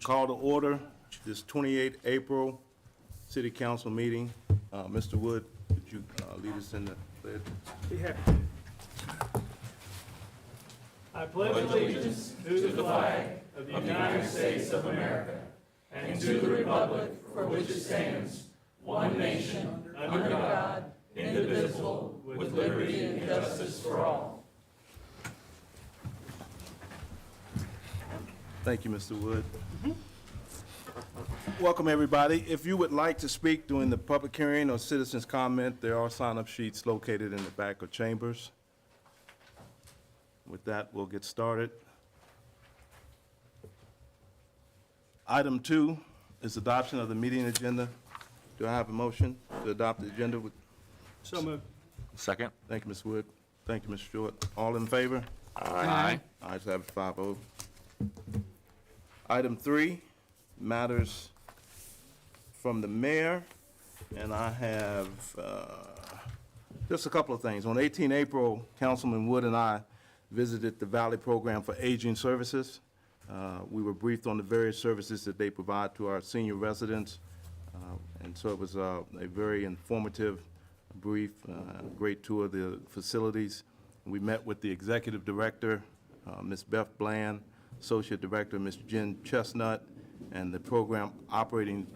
Call to order this 28th April City Council meeting. Mr. Wood, would you lead us in the pledge? Be happy to. I pledge allegiance to the flag of the United States of America and to the republic for which it stands, one nation, under God, indivisible, with liberty and justice for all. Thank you, Mr. Wood. Welcome, everybody. If you would like to speak during the public hearing or citizens' comment, there are sign-up sheets located in the back of chambers. With that, we'll get started. Item 2 is adoption of the meeting agenda. Do I have a motion to adopt the agenda? So moved. Second. Thank you, Mr. Wood. Thank you, Mr. Stewart. All in favor? Aye. Ayes have it, 5-0. Item 3, matters from the mayor, and I have just a couple of things. On 18 April, Councilman Wood and I visited the Valley Program for Aging Services. We were briefed on the various services that they provide to our senior residents, and so it was a very informative brief, great tour of the facilities. We met with the executive director, Ms. Beth Bland, associate director, Ms. Jen Chestnut, and the program operations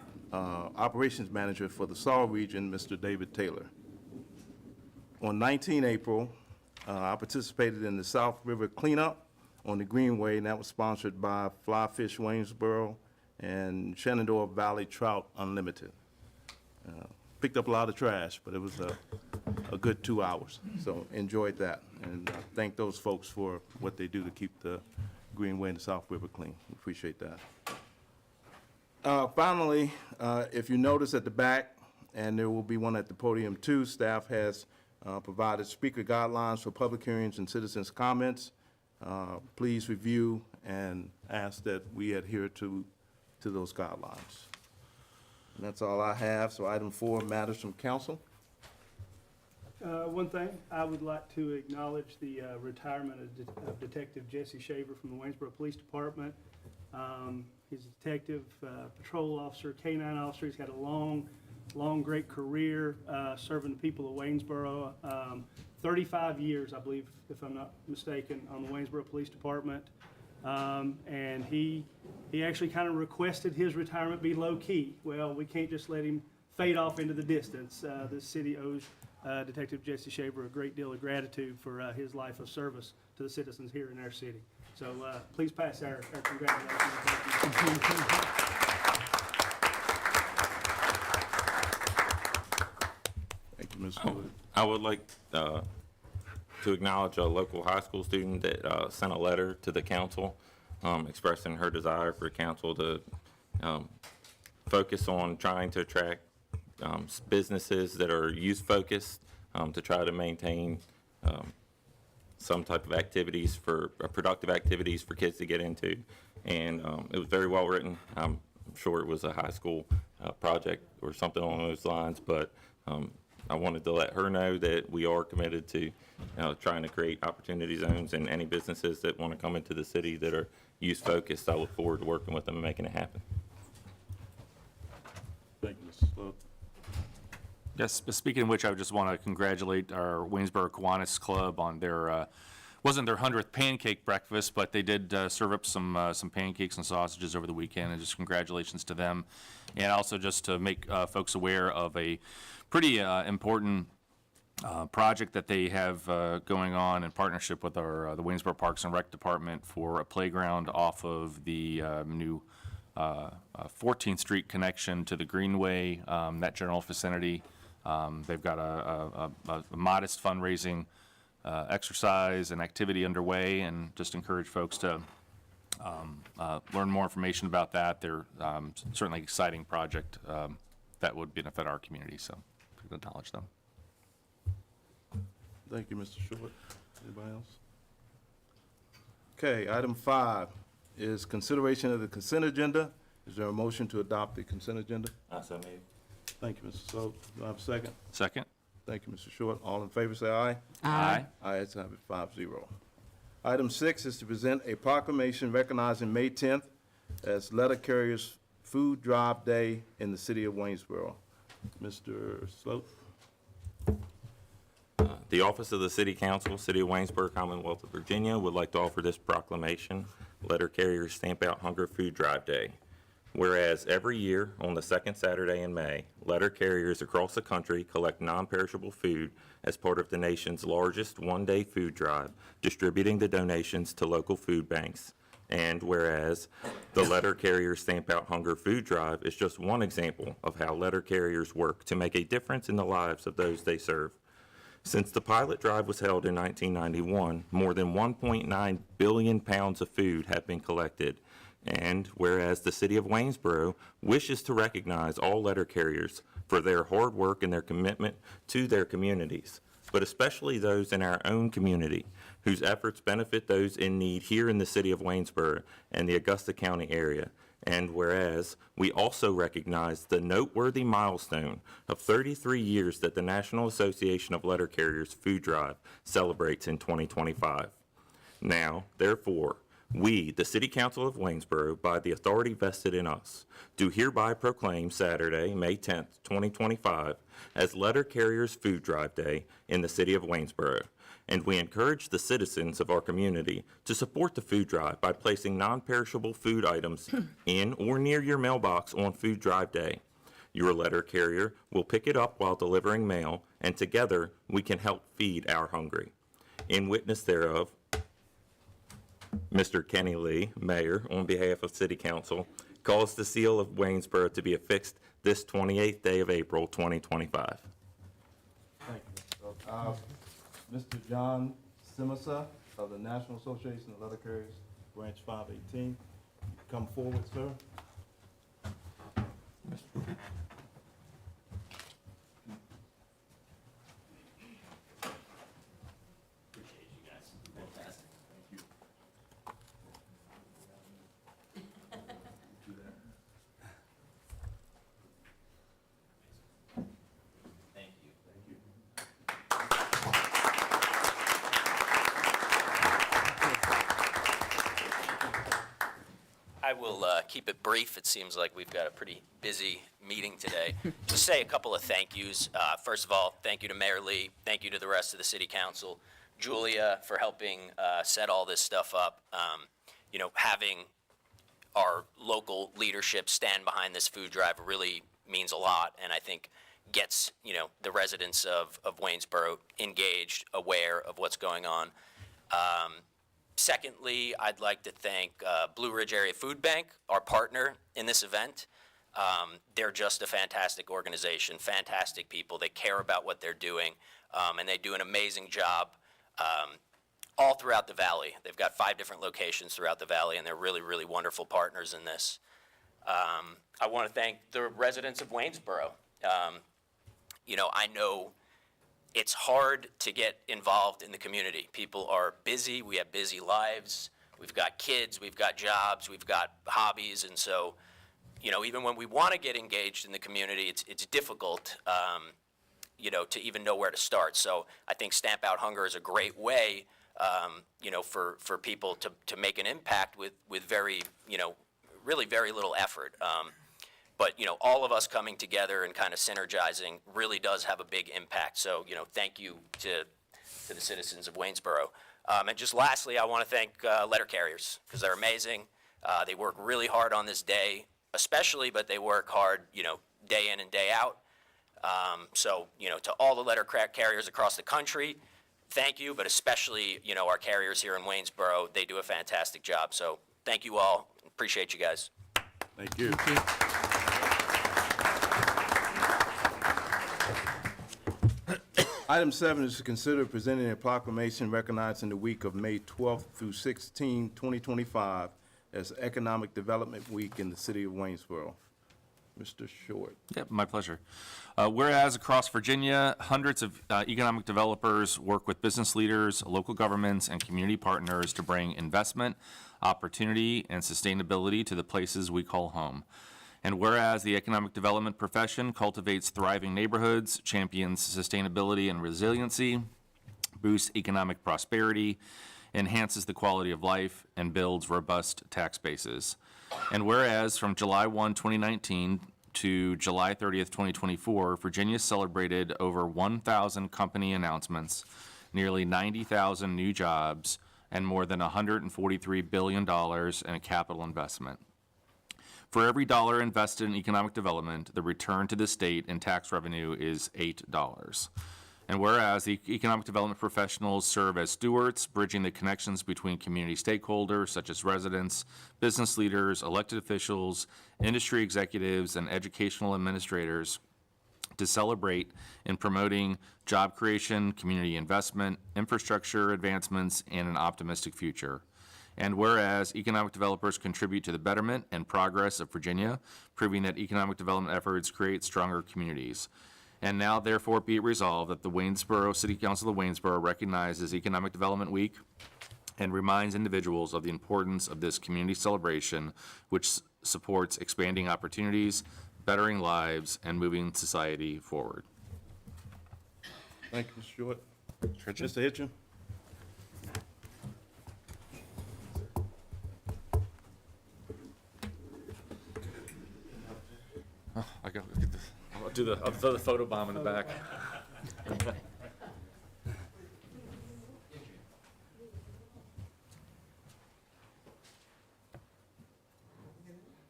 manager for the Saw region, Mr. David Taylor. On 19 April, I participated in the South River cleanup on the Greenway, and that was sponsored by Fly Fish Waynesboro and Shenandoah Valley Trout Unlimited. Picked up a lot of trash, but it was a good 2 hours, so enjoyed that. And thank those folks for what they do to keep the Greenway and the South River clean. Appreciate that. Finally, if you notice at the back, and there will be one at the podium too, staff has provided speaker guidelines for public hearings and citizens' comments. Please review and ask that we adhere to those guidelines. And that's all I have. So item 4, matters from council. One thing, I would like to acknowledge the retirement of Detective Jesse Shaver from the Waynesboro Police Department. He's a detective, patrol officer, K-9 officer. He's got a long, great career serving the people of Waynesboro. 35 years, I believe, if I'm not mistaken, on the Waynesboro Police Department. And he actually kind of requested his retirement be low-key. Well, we can't just let him fade off into the distance. The city owes Detective Jesse Shaver a great deal of gratitude for his life of service to the citizens here in our city. So please pass our congratulations. Thank you, Mr. Wood. I would like to acknowledge a local high school student that sent a letter to the council expressing her desire for council to focus on trying to attract businesses that are youth-focused to try to maintain some type of activities for productive activities for kids to get into. And it was very well written. I'm sure it was a high school project or something along those lines, but I wanted to let her know that we are committed to trying to create opportunity zones, and any businesses that want to come into the city that are youth-focused, I look forward to working with them and making it happen. Thank you, Mr. Sloat. Yes, speaking of which, I just want to congratulate our Waynesboro Kiwanis Club on their, wasn't their 100th pancake breakfast, but they did serve up some pancakes and sausages over the weekend, and just congratulations to them. And also just to make folks aware of a pretty important project that they have going on in partnership with the Waynesboro Parks and Rec Department for a playground off of the new 14th Street connection to the Greenway, that general vicinity. They've got a modest fundraising exercise and activity underway, and just encourage folks to learn more information about that. They're certainly an exciting project that would benefit our community, so to acknowledge them. Thank you, Mr. Short. Anybody else? Okay, item 5 is consideration of the consent agenda. Is there a motion to adopt the consent agenda? So maybe. Thank you, Mr. Sloat. Do I have a second? Second. Thank you, Mr. Short. All in favor, say aye. Aye. Ayes have it, 5-0. Item 6 is to present a proclamation recognizing May 10th as Letter Carriers Food Drive Day in the city of Waynesboro. Mr. Sloat? The Office of the City Council, City of Waynesboro, Commonwealth of Virginia, would like to offer this proclamation, Letter Carriers Stamp Out Hunger Food Drive Day. Whereas every year on the second Saturday in May, letter carriers across the country collect non-perishable food as part of the nation's largest one-day food drive, distributing the donations to local food banks. And whereas the Letter Carriers Stamp Out Hunger Food Drive is just one example of how letter carriers work to make a difference in the lives of those they serve. Since the pilot drive was held in 1991, more than 1.9 billion pounds of food have been collected. And whereas the City of Waynesboro wishes to recognize all letter carriers for their hard work and their commitment to their communities, but especially those in our own community whose efforts benefit those in need here in the City of Waynesboro and the Augusta County area. And whereas we also recognize the noteworthy milestone of 33 years that the National Association of Letter Carriers Food Drive celebrates in 2025. Now, therefore, we, the City Council of Waynesboro, by the authority vested in us, do hereby proclaim Saturday, May 10th, 2025, as Letter Carriers Food Drive Day in the City of Waynesboro. And we encourage the citizens of our community to support the food drive by placing non-perishable food items in or near your mailbox on Food Drive Day. Your letter carrier will pick it up while delivering mail, and together we can help feed our hungry. In witness thereof, Mr. Kenny Lee, Mayor, on behalf of City Council, calls the seal of Waynesboro to be affixed this 28th day of April, 2025. Thank you. Mr. John Simasa of the National Association of Letter Carriers, Branch 518. Come forward, sir. Appreciate you guys. Fantastic. Thank you. Thank you. Thank you. I will keep it brief. It seems like we've got a pretty busy meeting today. Just say a couple of thank yous. First of all, thank you to Mayor Lee. Thank you to the rest of the City Council. Julia for helping set all this stuff up. Having our local leadership stand behind this food drive really means a lot, and I think gets the residents of Waynesboro engaged, aware of what's going on. Secondly, I'd like to thank Blue Ridge Area Food Bank, our partner in this event. They're just a fantastic organization, fantastic people. They care about what they're doing, and they do an amazing job all throughout the valley. They've got 5 different locations throughout the valley, and they're really, really wonderful partners in this. I want to thank the residents of Waynesboro. I know it's hard to get involved in the community. People are busy. We have busy lives. We've got kids. We've got jobs. We've got hobbies. And so, even when we want to get engaged in the community, it's difficult, to even know where to start. So I think Stamp Out Hunger is a great way, for people to make an impact with very, really very little effort. But all of us coming together and kind of synergizing really does have a big impact. So, thank you to the citizens of Waynesboro. And just lastly, I want to thank letter carriers because they're amazing. They work really hard on this day, especially, but they work hard, day in and day out. So, to all the letter carriers across the country, thank you, but especially, our carriers here in Waynesboro, they do a fantastic job. So thank you all. Appreciate you guys. Thank you. Item 7 is to consider presenting a proclamation recognizing the week of May 12th through 16, 2025 as Economic Development Week in the city of Waynesboro. Mr. Short. Yep, my pleasure. Whereas across Virginia, hundreds of economic developers work with business leaders, local governments, and community partners to bring investment, opportunity, and sustainability to the places we call home. And whereas the economic development profession cultivates thriving neighborhoods, champions sustainability and resiliency, boosts economic prosperity, enhances the quality of life, and builds robust tax bases. And whereas from July 1, 2019 to July 30th, 2024, Virginia celebrated over 1,000 company announcements, nearly 90,000 new jobs, and more than $143 billion in capital investment. For every dollar invested in economic development, the return to the state in tax revenue is $8. And whereas the economic development professionals serve as stewards, bridging the connections between community stakeholders such as residents, business leaders, elected officials, industry executives, and educational administrators to celebrate in promoting job creation, community investment, infrastructure advancements, and an optimistic future. And whereas economic developers contribute to the betterment and progress of Virginia, proving that economic development efforts create stronger communities. And now, therefore, be it resolved that the Waynesboro City Council of Waynesboro recognizes Economic Development Week and reminds individuals of the importance of this community celebration, which supports expanding opportunities, bettering lives, and moving society forward. Thank you, Mr. Short. Mr. Hitchin? I got to get this. I'll throw the photo bomb in the back.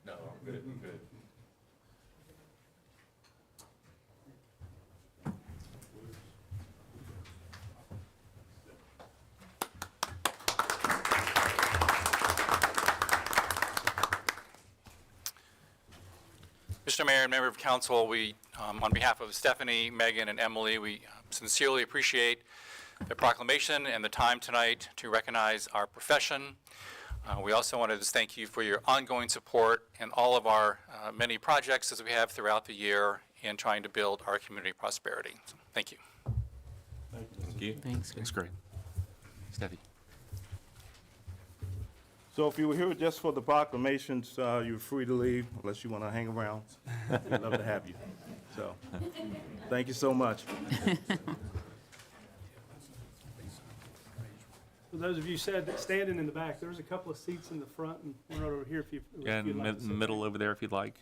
No, I'm good, I'm good. Mr. Mayor and member of council, we, on behalf of Stephanie, Megan, and Emily, we sincerely appreciate the proclamation and the time tonight to recognize our profession. We also wanted to thank you for your ongoing support and all of our many projects as we have throughout the year in trying to build our community prosperity. So, thank you. Thank you. Thanks. That's great. Steffi. So if you were here just for the proclamations, you're free to leave unless you want to hang around. We'd love to have you. So, thank you so much. For those of you standing in the back, there's a couple of seats in the front and one right over here if Yeah, you'd in like to the sit. middle over there if you'd like.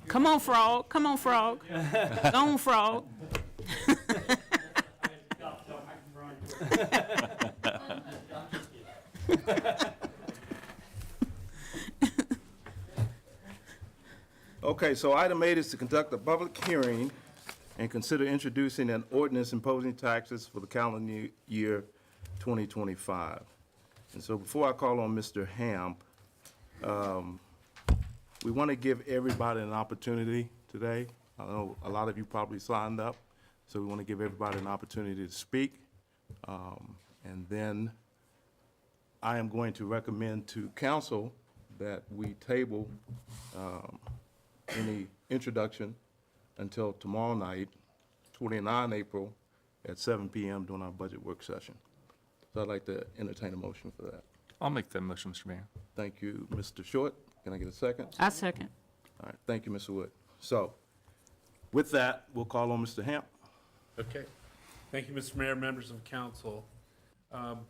Come on, frog. Come on, frog. Go on, frog. Okay, so item 8 is to conduct a public hearing and consider introducing an ordinance imposing taxes for the calendar year 2025. And so before I call on Mr. Hamp, we want to give everybody an opportunity today. I know a lot of you probably signed up, so we want to give everybody an opportunity to speak. And then I am going to recommend to council that we table any introduction until tomorrow night, 29 April, at 7 p.m. during our budget work session. So I'd like to entertain a motion for that. I'll make that motion, Mr. Mayor. Thank you, Mr. Short. Can I get a second? I second. All right, thank you, Mr. Wood. So with that, we'll call on Mr. Hamp. Okay. Thank you, Mr. Mayor, members of council.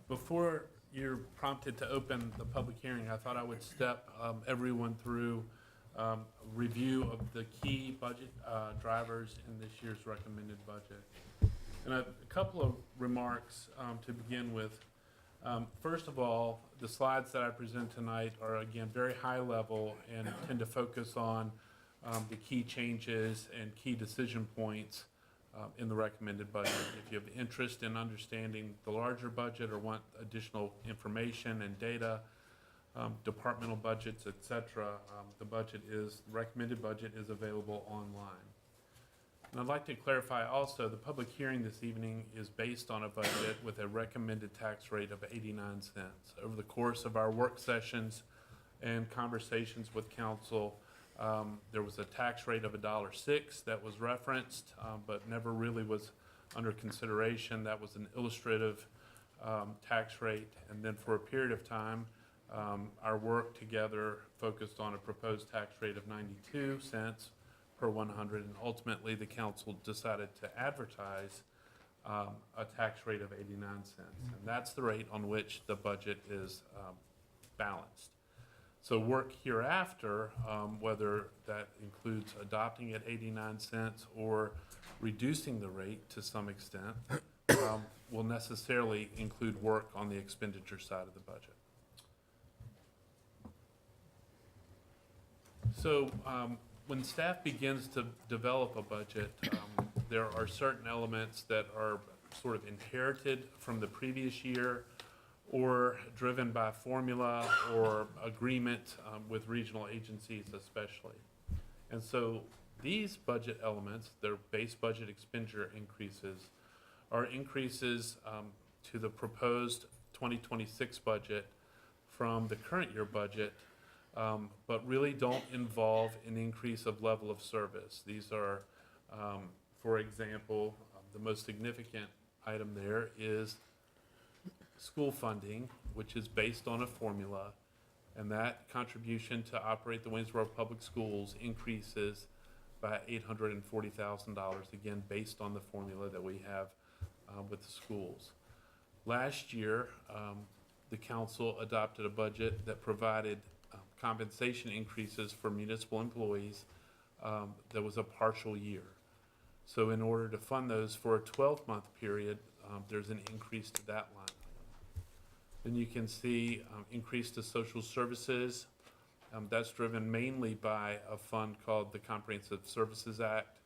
Before you're prompted to open the public hearing, I thought I would step everyone through a review of the key budget drivers in this year's recommended budget. And a couple of remarks to begin with. First of all, the slides that I present tonight are, again, very high level and tend to focus on the key changes and key decision points in the recommended budget. If you have interest in understanding the larger budget or want additional information and data, departmental budgets, et cetera, the recommended budget is available online. And I'd like to clarify also, the public hearing this evening is based on a budget with a recommended tax rate of 89 cents. Over the course of our work sessions and conversations with council, there was a tax rate of $1.06 that was referenced, but never really was under consideration. That was an illustrative tax rate. And then for a period of time, our work together focused on a proposed tax rate of 92 cents per 100, and ultimately the council decided to advertise a tax rate of 89 cents. And that's the rate on which the budget is balanced. So work hereafter, whether that includes adopting at 89 cents or reducing the rate to some extent, will necessarily include work on the expenditure side of the budget. So when staff begins to develop a budget, there are certain elements that are sort of inherited from the previous year or driven by formula or agreement with regional agencies especially. And so these budget elements, their base budget expenditure increases, are increases to the proposed 2026 budget from the current year budget, but really don't involve an increase of level of service. These are, for example, the most significant item there is school funding, which is based on a formula, and that contribution to operate the Waynesboro Public Schools increases by $840,000, again, based on the formula that we have with the schools. Last year, the council adopted a budget that provided compensation increases for municipal employees that was a partial year. So in order to fund those for a 12-month period, there's an increase to that line item. Then you can see increase to social services. That's driven mainly by a fund called the Comprehensive Services Act.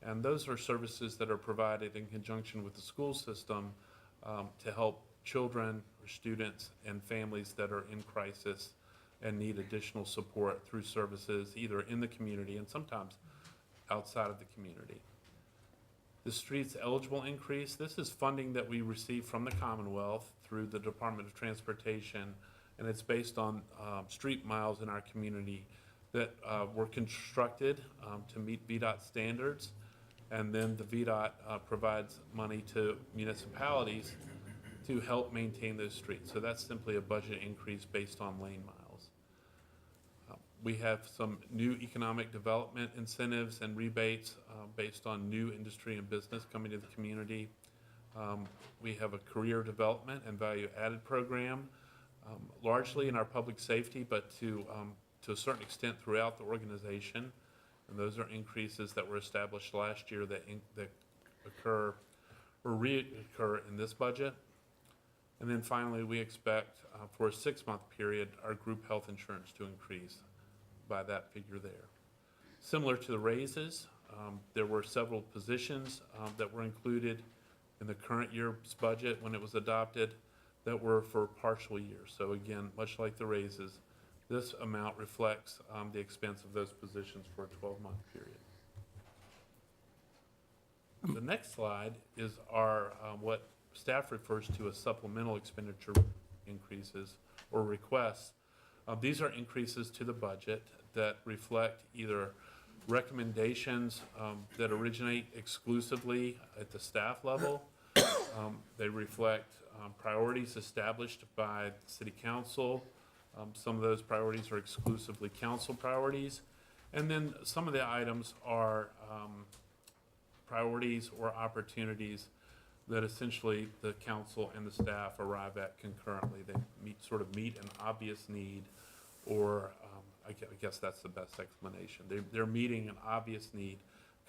And those are services that are provided in conjunction with the school system to help children or students and families that are in crisis and need additional support through services either in the community and sometimes outside of the community. The streets eligible increase, this is funding that we receive from the Commonwealth through the Department of Transportation, and it's based on street miles in our community that were constructed to meet VDOT standards, and then the VDOT provides money to municipalities to help maintain those streets. So that's simply a budget increase based on lane miles. We have some new economic development incentives and rebates based on new industry and business coming to the community. We have a career development and value added program, largely in our public safety, but to a certain extent throughout the organization. And those are increases that were established last year that occur or reoccur in this budget. And then finally, we expect for a 6-month period, our group health insurance to increase by that figure there. Similar to the raises, there were several positions that were included in the current year's budget when it was adopted that were for partial years. So again, much like the raises, this amount reflects the expense of those positions for a 12-month period. The next slide is our what staff refers to as supplemental expenditure increases or requests. These are increases to the budget that reflect either recommendations that originate exclusively at the staff level. They reflect priorities established by the city council. Some of those priorities are exclusively council priorities. And then some of the items are priorities or opportunities that essentially the council and the staff arrive at concurrently. They meet an obvious need, or I guess that's the best explanation. They're meeting an obvious need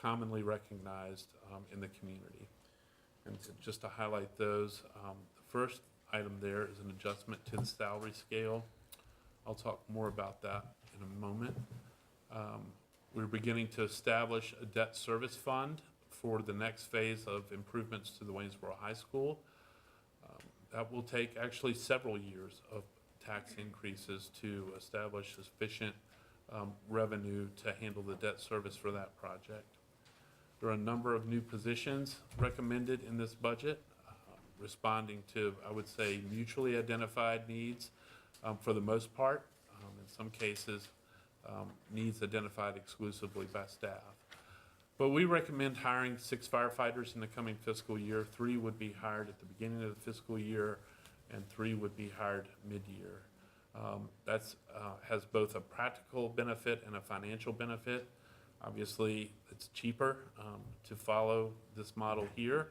commonly recognized in the community. And so just to highlight those, the first item there is an adjustment to the salary scale. I'll talk more about that in a moment. We're beginning to establish a debt service fund for the next phase of improvements to the Waynesboro High School. That will take actually several years of tax increases to establish sufficient revenue to handle the debt service for that project. There are a number of new positions recommended in this budget, responding to, I would say, mutually identified needs for the most part. In some cases, needs identified exclusively by staff. But we recommend hiring 6 firefighters in the coming fiscal year. 3 would be hired at the beginning of the fiscal year, and 3 would be hired mid-year. That has both a practical benefit and a financial benefit. Obviously, it's cheaper to follow this model here,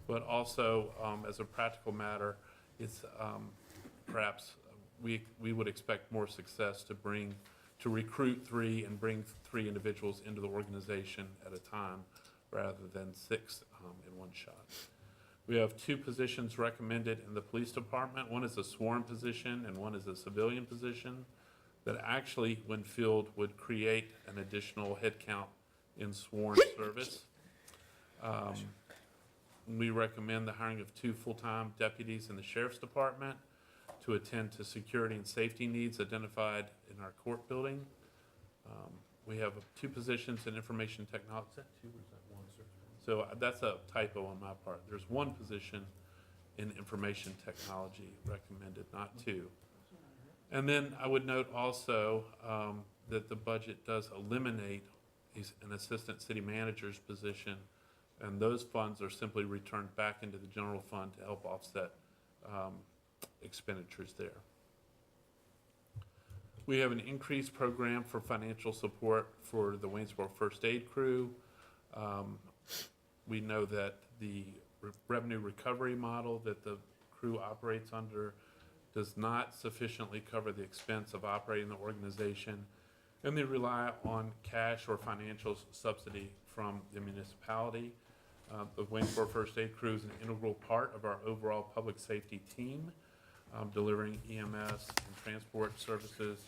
but also as a practical matter, it's perhaps we would expect more success to recruit 3 and bring 3 individuals into the organization at a time rather than 6 in one shot. We have 2 positions recommended in the police department. One is a sworn position and one is a civilian position that actually, when filled, would create an additional headcount in sworn service. We recommend the hiring of 2 full-time deputies in the sheriff's department to attend to security and safety needs identified in our court building. We have 2 positions in information technology. Is that 2 or is that 1, sir? So that's a typo on my part. There's 1 position in information technology recommended, not 2. And then I would note also that the budget does eliminate an assistant city manager's position, and those funds are simply returned back into the general fund to help offset expenditures there. We have an increased program for financial support for the Waynesboro First Aid Crew. We know that the revenue recovery model that the crew operates under does not sufficiently cover the expense of operating the organization, and they rely on cash or financial subsidy from the municipality. The Waynesboro First Aid Crew is an integral part of our overall public safety team, delivering EMS and transport services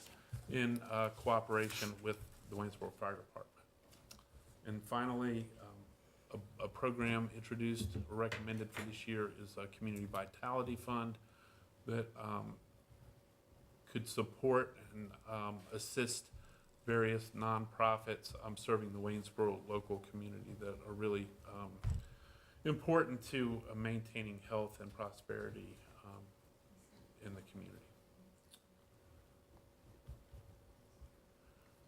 in cooperation with the Waynesboro Fire Department. And finally, a program introduced or recommended for this year is a Community Vitality Fund that could support and assist various nonprofits serving the Waynesboro local community that are really important to maintaining health and prosperity in the community.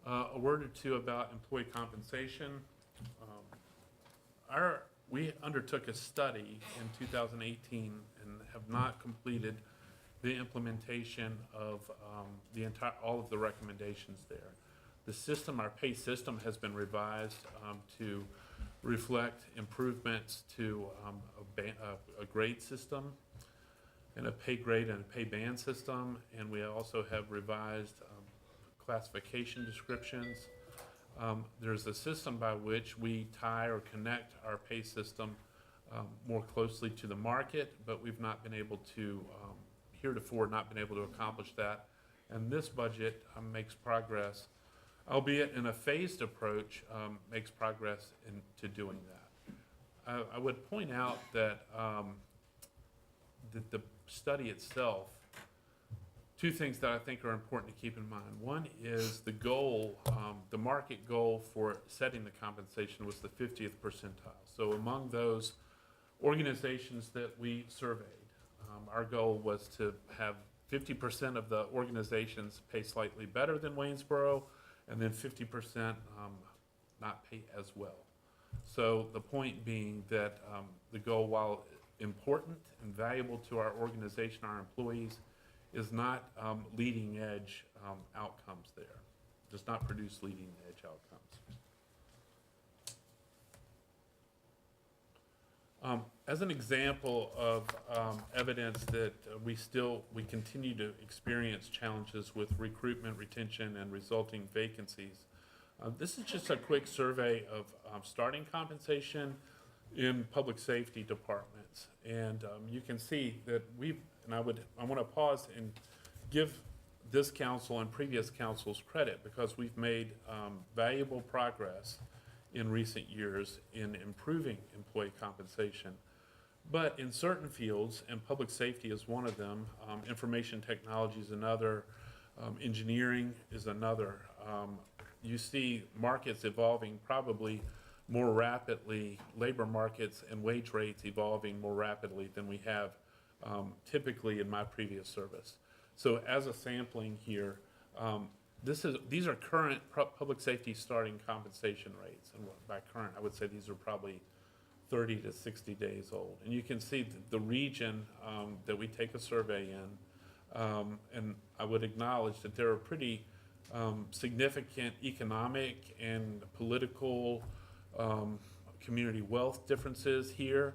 A word or 2 about employee compensation. We undertook a study in 2018 and have not completed the implementation of all of the recommendations there. The system, our pay system, has been revised to reflect improvements to a grade system and a pay grade and a pay band system, and we also have revised classification descriptions. There's a system by which we tie or connect our pay system more closely to the market, but we've not been able to, heretofore, not been able to accomplish that. And this budget makes progress, albeit in a phased approach, makes progress into doing that. I would point out that, that the study itself, 2 things that I think are important to keep in mind. One is the goal, the market goal for setting the compensation was the 50th percentile. So among those organizations that we surveyed, our goal was to have 50% of the organizations pay slightly better than Waynesboro, and then 50% not pay as well. So the point being that the goal, while important and valuable to our organization, our employees, is not leading edge outcomes there. Does not produce leading edge outcomes. As an example of evidence that we continue to experience challenges with recruitment, retention, and resulting vacancies, this is just a quick survey of starting compensation in public safety departments. And you can see that I want to pause and give this council and previous councils credit, because we've made valuable progress in recent years in improving employee compensation. But in certain fields, and public safety is one of them, information technology is another, engineering is another, you see markets evolving probably more rapidly, labor markets and wage rates evolving more rapidly than we have typically in my previous service. So as a sampling here, these are current public safety starting compensation rates, and by current I would say these are probably 30 to 60 days old. And you can see the region that we take a survey in, and I would acknowledge that there are pretty significant economic and political community wealth differences here,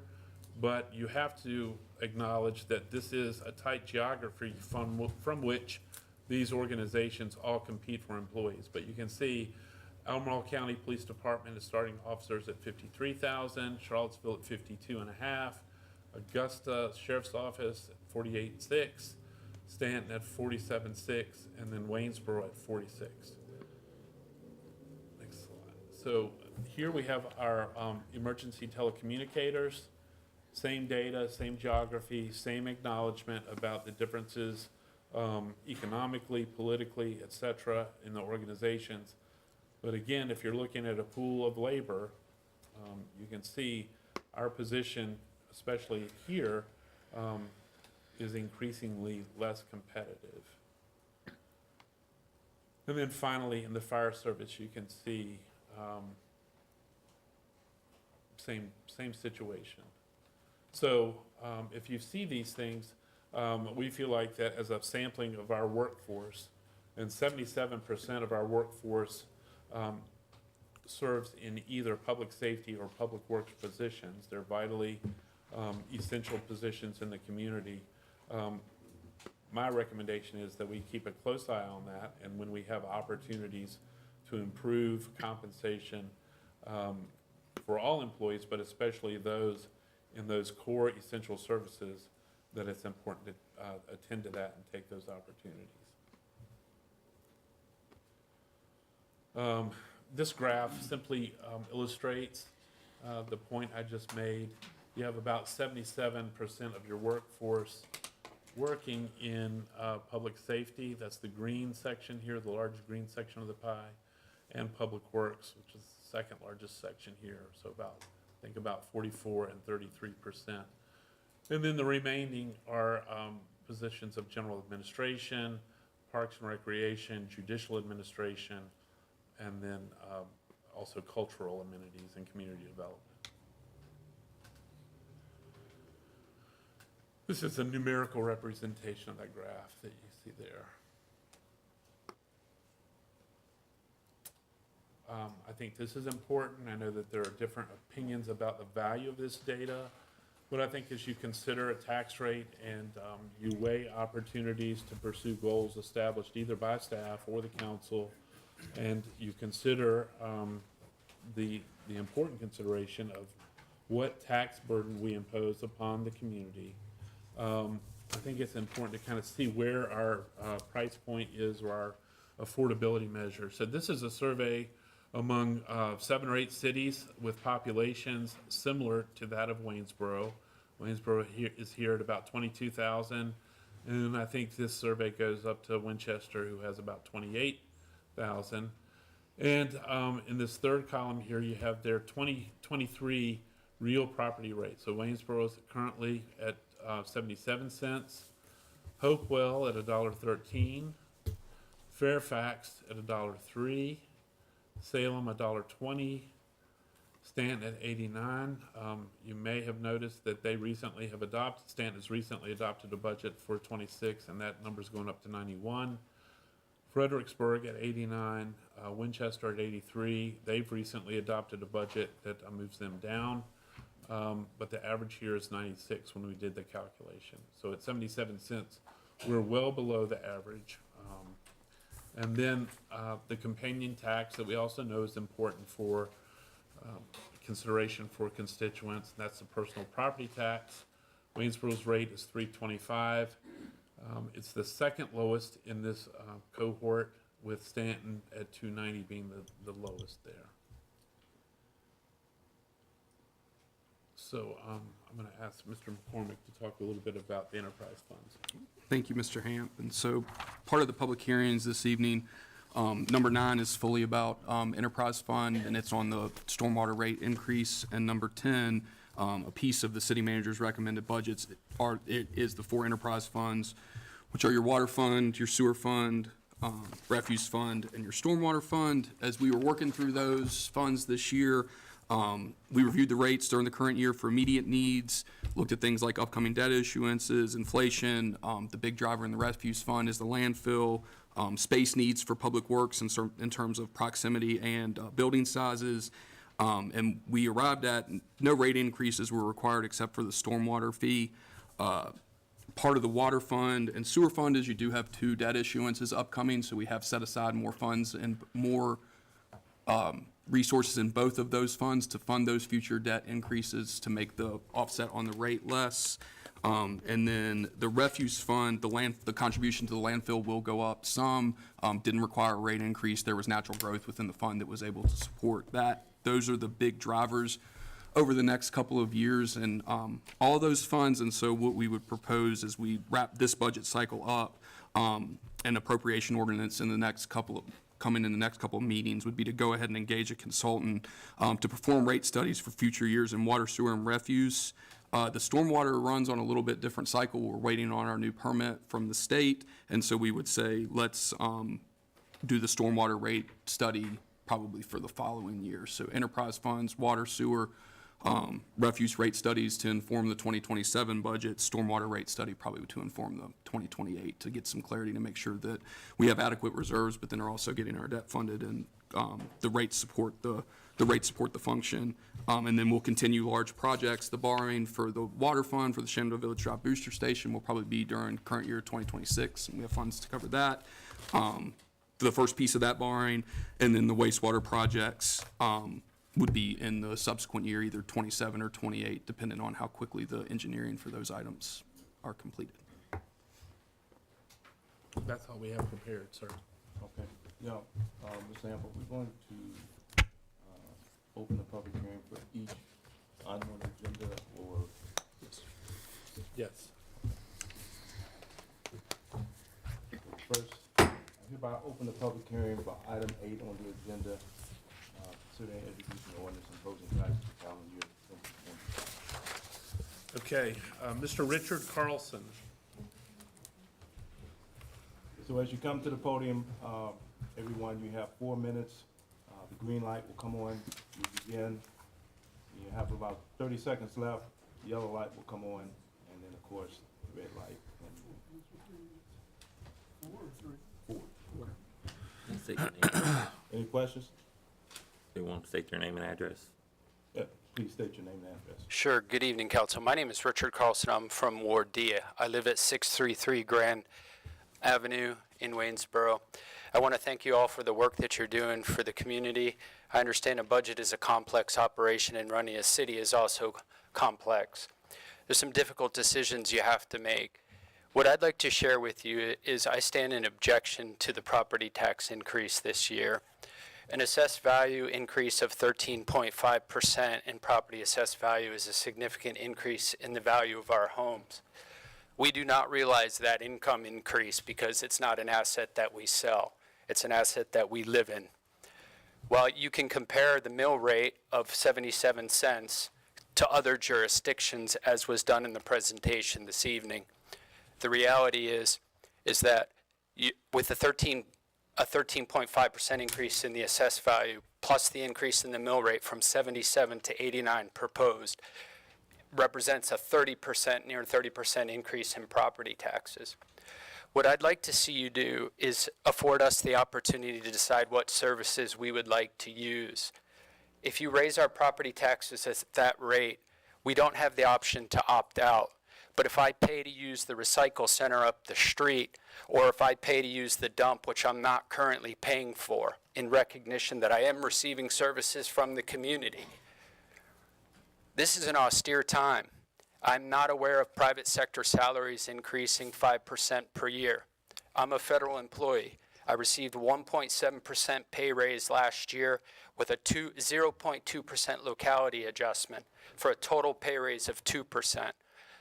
but you have to acknowledge that this is a tight geography from which these organizations all compete for employees. But you can see Albemarle County Police Department is starting officers at 53,000, Charlottesville at 52.5, Augusta Sheriff's Office at 48.6, Stanton at 47.6, and then Waynesboro at 46. Next slide. So here we have our emergency telecommunicators. Same data, same geography, same acknowledgement about the differences economically, politically, et cetera, in the organizations. But again, if you're looking at a pool of labor, you can see our position, especially here, is increasingly less competitive. And then finally, in the fire service, you can see same situation. So if you see these things, we feel like that as a sampling of our workforce, and 77% of our workforce serves in either public safety or public works positions. They're vitally essential positions in the community. My recommendation is that we keep a close eye on that, and when we have opportunities to improve compensation for all employees, but especially those in those core essential services, that it's important to attend to that and take those opportunities. This graph simply illustrates the point I just made. You have about 77% of your workforce working in public safety. That's the green section here, the large green section of the pie, and public works, which is the second largest section here. So I think about 44 and 33%. And then the remaining are positions of general administration, parks and recreation, judicial administration, and then also cultural amenities and community development. This is a numerical representation of that graph that you see there. I think this is important. I know that there are different opinions about the value of this data, but I think as you consider a tax rate and you weigh opportunities to pursue goals established either by staff or the council, and you consider the important consideration of what tax burden we impose upon the community, I think it's important to kind of see where our price point is, or our affordability measure. So this is a survey among 7 or 8 cities with populations similar to that of Waynesboro. Waynesboro is here at about 22,000, and I think this survey goes up to Winchester, who has about 28,000. And in this third column here, you have their 2023 real property rate. So Waynesboro is currently at 77 cents, Hopewell at $1.13, Fairfax at $1.03, Salem $1.20, Stanton at 89. You may have noticed that they recently have adopted, Stanton has recently adopted a budget for 26, and that number's going up to 91. Fredericksburg at 89, Winchester at 83. They've recently adopted a budget that moves them down, but the average here is 96 when we did the calculation. So at 77 cents, we're well below the average. And then the companion tax that we also know is important for consideration for constituents, and that's the personal property tax. Waynesboro's rate is $3.25. It's the second lowest in this cohort, with Stanton at $2.90 being the lowest there. So I'm going to ask Mr. McCormick to talk a little bit about the enterprise funds. Thank you, Mr. Hamp. And so part of the public hearings this evening, number 9 is fully about enterprise fund, and it's on the stormwater rate increase. And number 10, a piece of the city manager's recommended budgets is the 4 enterprise funds, which are your water fund, your sewer fund, refuse fund, and your stormwater fund. As we were working through those funds this year, we reviewed the rates during the current year for immediate needs, looked at things like upcoming debt issuances, inflation. The big driver in the refuse fund is the landfill, space needs for public works in terms of proximity and building sizes. And we arrived at no rate increases were required except for the stormwater fee. part of the water fund and sewer fund is you do have 2 debt issuances upcoming, so we have set aside more funds and more resources in both of those funds to fund those future debt increases to make the offset on the rate less. And then the refuse fund, the contribution to the landfill will go up some, didn't require a rate increase. There was natural growth within the fund that was able to support that. Those are the big drivers over the next couple of years and all of those funds. And so what we would propose is we wrap this budget cycle up, an appropriation ordinance in the next couple of meetings would be to go ahead and engage a consultant to perform rate studies for future years in water, sewer, and refuse. The stormwater runs on a little bit different cycle. We're waiting on our new permit from the state, and so we would say let's do the stormwater rate study probably for the following year. So enterprise funds, water, sewer, refuse rate studies to inform the 2027 budget, stormwater rate study probably to inform the 2028 to get some clarity to make sure that we have adequate reserves, but then are also getting our debt funded and the rates support the function. And then we'll continue large projects. The borrowing for the water fund for the Shenandoah Village Drive Booster Station will probably be during current year 2026, and we have funds to cover that. The first piece of that borrowing, and then the wastewater projects would be in the subsequent year, either 27 or 28, depending on how quickly the engineering for those items are completed. That's all we have prepared, sir. Okay, yeah, Ms. Amber, we're going to open the public hearing for each item on the agenda, or? Yes. First, I hereby open the public hearing for item 8 on the agenda, considering introducing ordinance imposing taxes for calendar year 2020. Okay, Mr. Richard Carlson. So as you come to the podium, everyone, you have 4 minutes. The green light will come on, you begin. You have about 30 seconds left. The yellow light will come on, and then, of course, the red light. State your name. Any questions? You want to state your name and address? Yeah, please state your name and address. Sure. Good evening, Council. My name is Richard Carlson. I'm from Ward D. I live at 633 Grand Avenue in Waynesboro. I want to thank you all for the work that you're doing for the community. I understand a budget is a complex operation, and running a city is also complex. There's some difficult decisions you have to make. What I'd like to share with you is I stand in objection to the property tax increase this year. An assessed value increase of 13.5% in property assessed value is a significant increase in the value of our homes. We do not realize that income increase because it's not an asset that we sell. It's an asset that we live in. While you can compare the mill rate of 77 cents to other jurisdictions, as was done in the presentation this evening, the reality is that with a 13.5% increase in the assessed value, plus the increase in the mill rate from 77 to 89 proposed, represents a 30%, near 30% increase in property taxes. What I'd like to see you do is afford us the opportunity to decide what services we would like to use. If you raise our property taxes at that rate, we don't have the option to opt out. But if I pay to use the recycle center up the street, or if I pay to use the dump, which I'm not currently paying for, in recognition that I am receiving services from the community, this is an austere time. I'm not aware of private sector salaries increasing 5% per year. I'm a federal employee. I received 1.7% pay raise last year with a 0.2% locality adjustment for a total pay raise of 2%.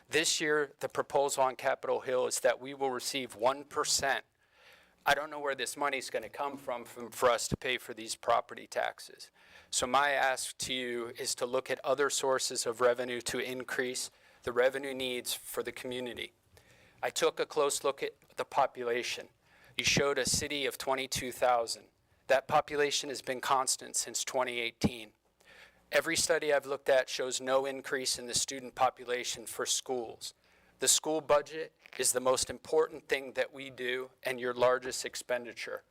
This year, the proposal on Capitol Hill is that we will receive 1%. I don't know where this money is going to come from for us to pay for these property taxes. So my ask to you is to look at other sources of revenue to increase the revenue needs for the community. I took a close look at the population. You showed a city of 22,000. That population has been constant since 2018. Every study I've looked at shows no increase in the student population for schools. The school budget is the most important thing that we do and your largest expenditure.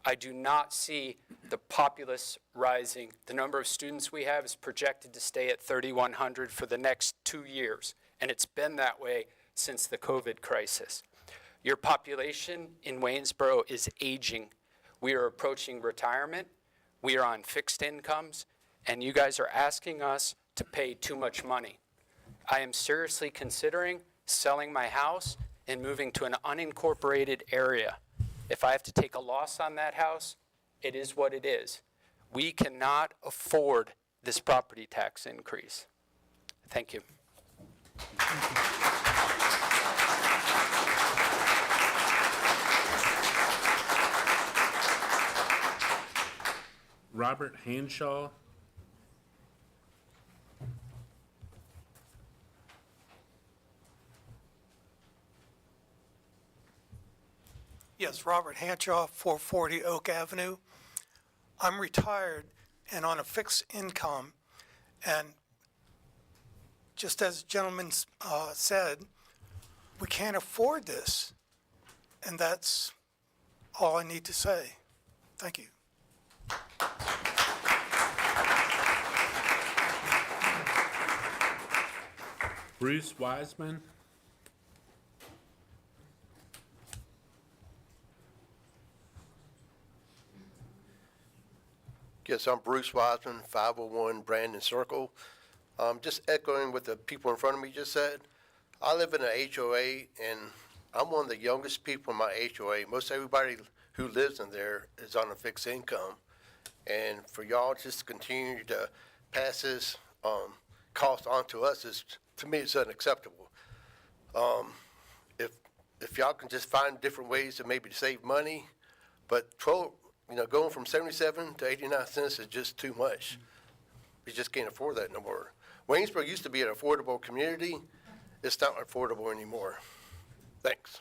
I do not see the populace rising. The number of students we have is projected to stay at 3,100 for the next 2 years, and it's been that way since the COVID crisis. Your population in Waynesboro is aging. We are approaching retirement. We are on fixed incomes, and you guys are asking us to pay too much money. I am seriously considering selling my house and moving to an unincorporated area. If I have to take a loss on that house, it is what it is. We cannot afford this property tax increase. Thank you. Robert Hanshaw. Yes, Robert Hanshaw, 440 Oak Avenue. I'm retired and on a fixed income, and just as the gentleman said, we can't afford this, and that's all I need to say. Thank you. Bruce Wiseman. Yes, I'm Bruce Wiseman, 501 Brandon Circle. Just echoing what the people in front of me just said. I live in an HOA, and I'm one of the youngest people in my HOA. Most everybody who lives in there is on a fixed income. And for y'all just to continue to pass this cost on to us is, to me, it's unacceptable. If y'all can just find different ways to maybe save money, but going from 77 to 89 cents is just too much. We just can't afford that no more. Waynesboro used to be an affordable community. It's not affordable anymore. Thanks.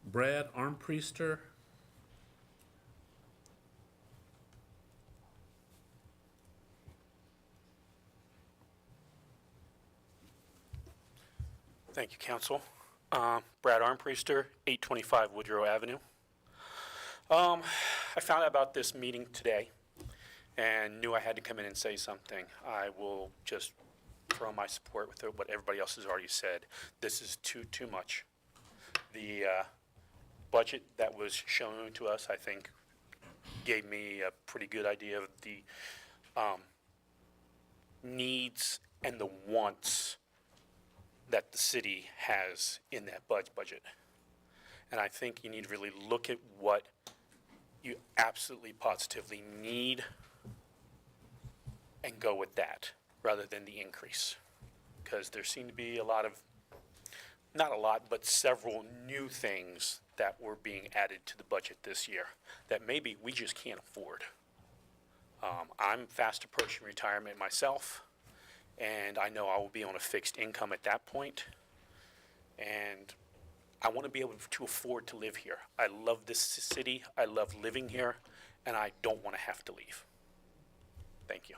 Brad Armpriester. Thank you, Council. Brad Armpriester, 825 Woodrow Avenue. I found out about this meeting today and knew I had to come in and say something. I will just throw my support with what everybody else has already said. This is too much. The budget that was shown to us, I think, gave me a pretty good idea of the needs and the wants that the city has in that budget. And I think you need to really look at what you absolutely positively need and go with that rather than the increase. Because there seem to be not a lot, but several new things that were being added to the budget this year that maybe we just can't afford. I'm fast approaching retirement myself, and I know I will be on a fixed income at that point, and I want to be able to afford to live here. I love this city, I love living here, and I don't want to have to leave. Thank you.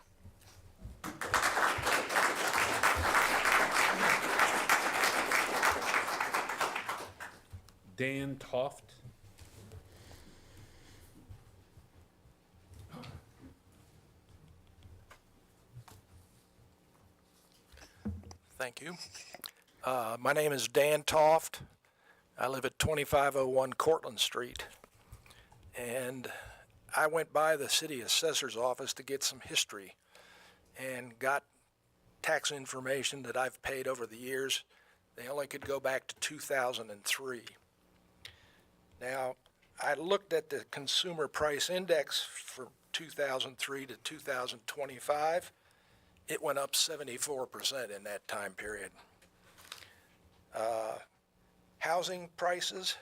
Dan Toft. Thank you. My name is Dan Toft. I live at 2501 Cortlandt Street. And I went by the city assessor's office to get some history and got tax information that I've paid over the years. They only could go back to 2003. Now, I looked at the consumer price index for 2003 to 2025. It went up 74% in that time period. Housing prices,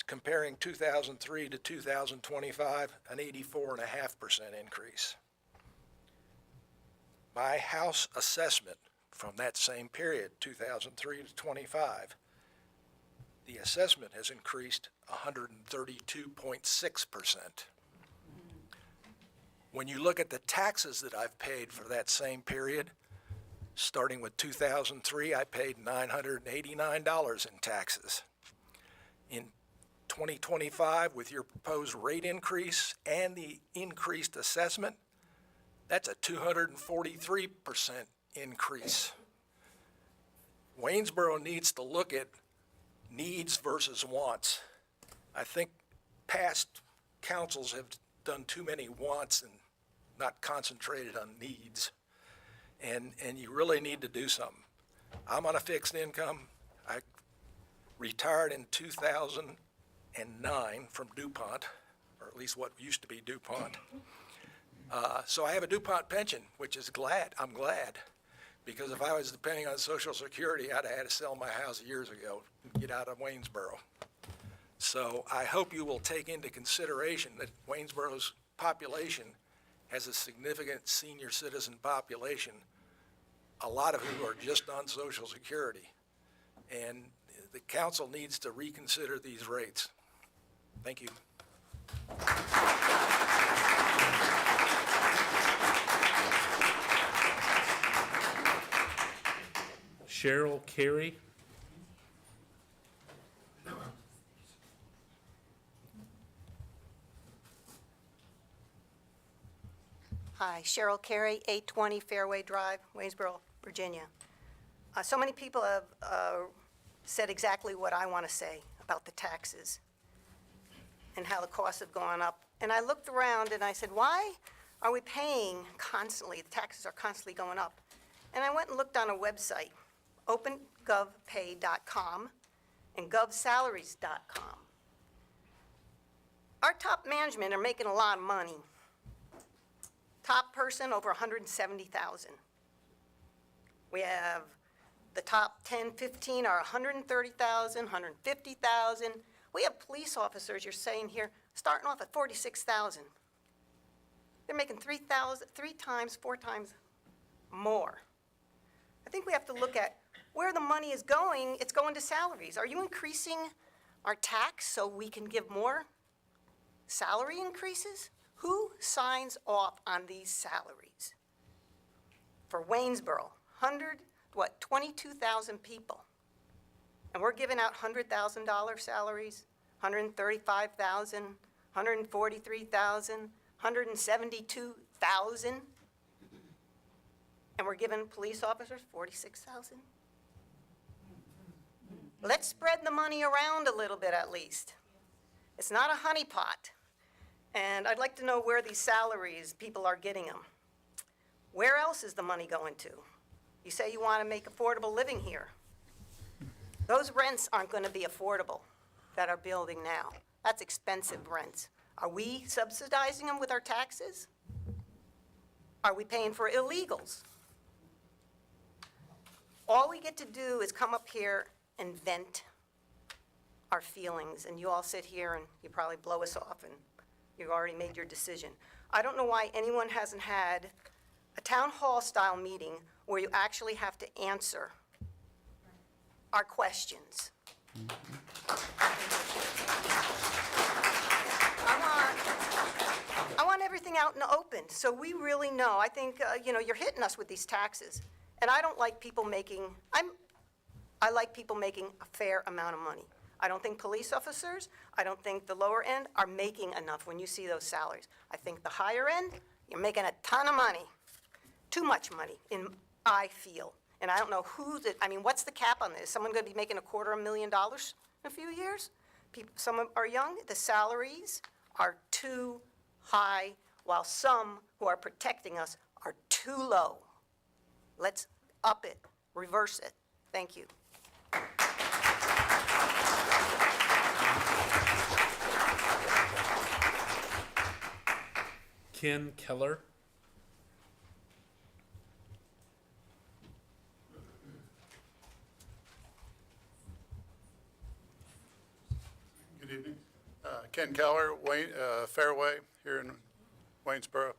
comparing 2003 to 2025, an 84.5% increase. My house assessment from that same period, 2003 to 25, the assessment has increased 132.6%. When you look at the taxes that I've paid for that same period, starting with 2003, I paid $989 in taxes. In 2025 with your proposed rate increase and the increased assessment, that's a 243% increase. Waynesboro needs to look at needs versus wants. I think past councils have done too many wants and not concentrated on needs. And you really need to do something. I'm on a fixed income. I retired in 2009 from DuPont, or at least what used to be DuPont. So I have a DuPont pension, which is I'm glad, because if I was depending on Social Security, I'd have had to sell my house years ago and get out of Waynesboro. So I hope you will take into consideration that Waynesboro's population has a significant senior citizen population, a lot of who are just on Social Security. And the council needs to reconsider these rates. Thank you. Cheryl Carey. Hi, Cheryl Carey, 820 Fairway Drive, Waynesboro, Virginia. So many people have said exactly what I want to say about the taxes and how the costs have gone up. And I looked around and I said, why are we paying constantly? The taxes are constantly going up. And I went and looked on a website, opengovpay.com and govsalaries.com. Our top management are making a lot of money. Top person over 170,000. We have the top 10, 15 are 130,000, 150,000. We have police officers, you're saying here, starting off at 46,000. They're making 3 times, 4 times more. I think we have to look at where the money is going. It's going to salaries. Are you increasing our tax so we can give more salary increases? Who signs off on these salaries? For Waynesboro, 22,000 people. And we're giving out $100,000 salaries, 135,000, 143,000, 172,000. And we're giving police officers 46,000. Let's spread the money around a little bit at least. It's not a honeypot. And I'd like to know where these salaries, people are getting them. Where else is the money going to? You say you want to make affordable living here. Those rents aren't going to be affordable that are building now. That's expensive rents. Are we subsidizing them with our taxes? Are we paying for illegals? All we get to do is come up here and vent our feelings, and you all sit here and you probably blow us off, and you've already made your decision. I don't know why anyone hasn't had a town hall style meeting where you actually have to answer our questions. I want everything out in the open, so we really know. I think, you're hitting us with these taxes, and I don't like people making, I like people making a fair amount of money. I don't think police officers, I don't think the lower end are making enough when you see those salaries. I think the higher end, you're making a ton of money. Too much money, I feel. And I don't know what's the cap on this? Someone gonna be making $250,000 in a few years? Some are young, the salaries are too high, while some who are protecting us are too low. Let's up it, reverse it. Thank you. Ken Keller. Good evening. Ken Keller, Fairway, here in Waynesboro.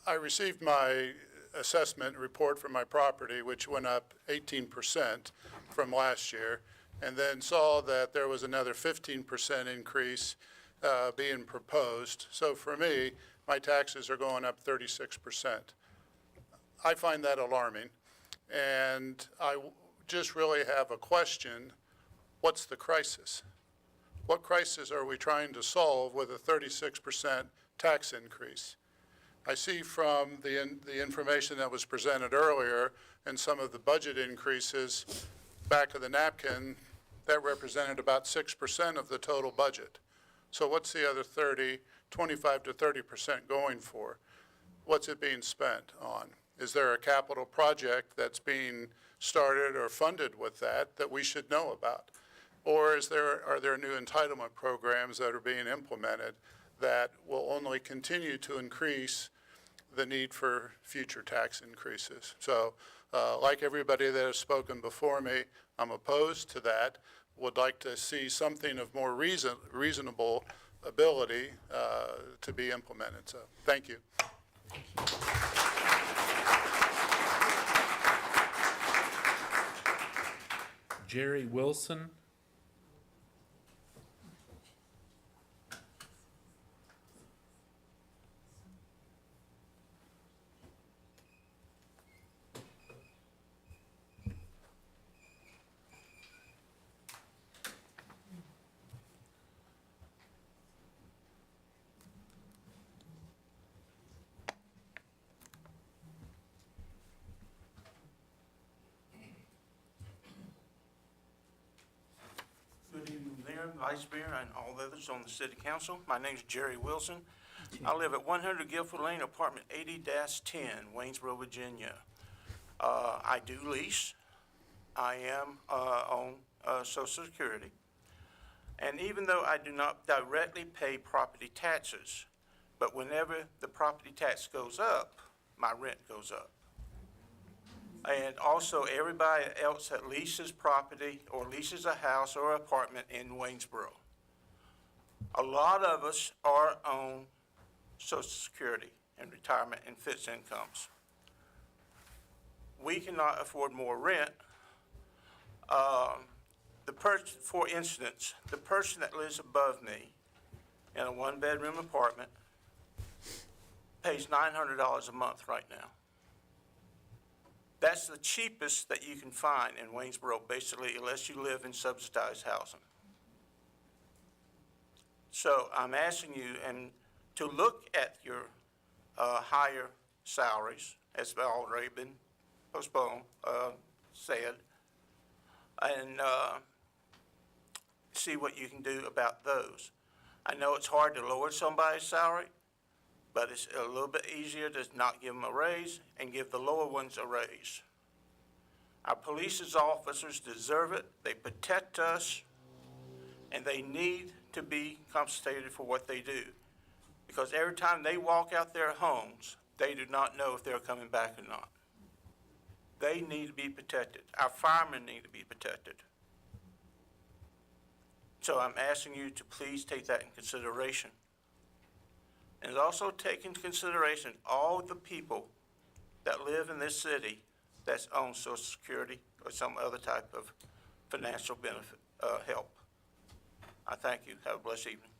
I received my assessment report for my property, which went up 18% from last year, and then saw that there was another 15% increase being proposed. So for me, my taxes are going up 36%. I find that alarming, and I just really have a question. What's the crisis? What crisis are we trying to solve with a 36% tax increase? I see from the information that was presented earlier and some of the budget increases back of the napkin, that represented about 6% of the total budget. So what's the other 25 to 30% going for? What's it being spent on? Is there a capital project that's being started or funded with that we should know about? Or are there new entitlement programs that are being implemented that will only continue to increase the need for future tax increases? So like everybody that has spoken before me, I'm opposed to that. Would like to see something of more reasonable ability to be implemented. So thank you. Jerry Wilson. Good evening, Mayor, Vice Mayor, and all others on the City Council. My name is Jerry Wilson. I live at 100 Guilford Lane, apartment 80-10, Waynesboro, Virginia. I do lease. I am on Social Security. And even though I do not directly pay property taxes, but whenever the property tax goes up, my rent goes up. And also, everybody else that leases property or leases a house or apartment in Waynesboro. A lot of us are on Social Security and retirement and fixed incomes. We cannot afford more rent. For instance, the person that lives above me in a one-bedroom apartment pays $900 a month right now. That's the cheapest that you can find in Waynesboro, basically, unless you live in subsidized housing. So I'm asking you to look at your higher salaries, as already been postponed, said, and see what you can do about those. I know it's hard to lower somebody's salary, but it's a little bit easier to not give them a raise and give the lower ones a raise. Our police officers deserve it. They protect us, and they need to be compensated for what they do. Because every time they walk out their homes, they do not know if they're coming back or not. They need to be protected. Our firemen need to be protected. So I'm asking you to please take that in consideration. And also take into consideration all the people that live in this city that's on Social Security or some other type of financial benefit, help. I thank you. Have a blessed evening.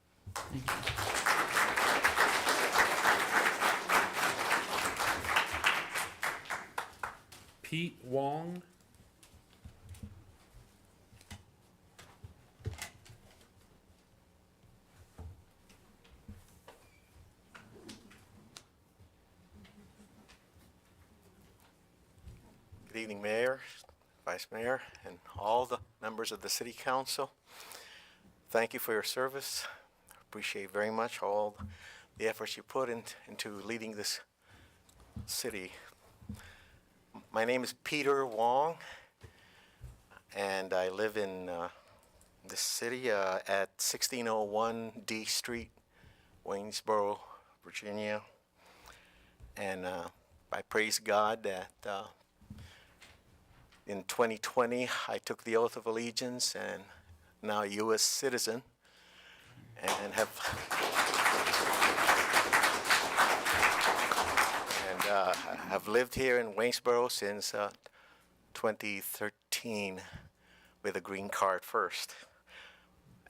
Pete Wong. Good evening, Mayor, Vice Mayor, and all the members of the City Council. Thank you for your service. Appreciate very much all the efforts you put into leading this city. My name is Peter Wong, and I live in this city at 1601 D Street, Waynesboro, Virginia. And I praise God that in 2020, I took the oath of allegiance and now a U.S. citizen, and have lived here in Waynesboro since 2013 with a green card first.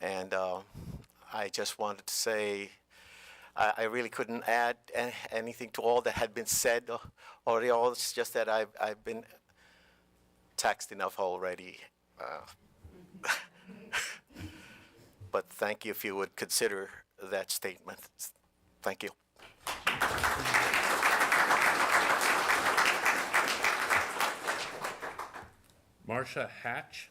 And I just wanted to say I really couldn't add anything to all that had been said already. It's just that I've been taxed enough already. but thank you if you would consider that statement. Thank you. Marcia Hatch.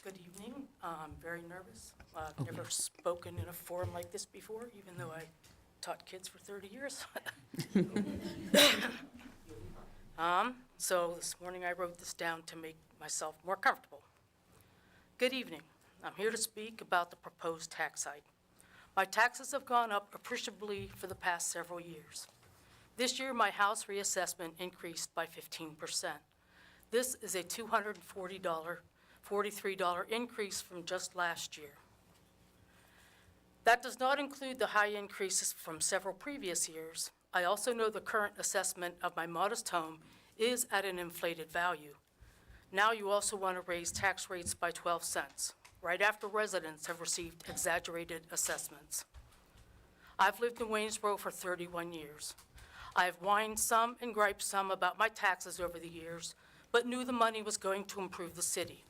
Good evening. I'm very nervous. I've never spoken in a forum like this before, even though I taught kids for 30 years. So this morning I wrote this down to make myself more comfortable. Good evening. I'm here to speak about the proposed tax hike. My taxes have gone up appreciably for the past several years. This year, my house reassessment increased by 15%. This is a $43 increase from just last year. That does not include the high increases from several previous years. I also know the current assessment of my modest home is at an inflated value. Now you also want to raise tax rates by 12 cents, right after residents have received exaggerated assessments. I've lived in Waynesboro for 31 years. I have whined some and griped some about my taxes over the years, but knew the money was going to improve the city.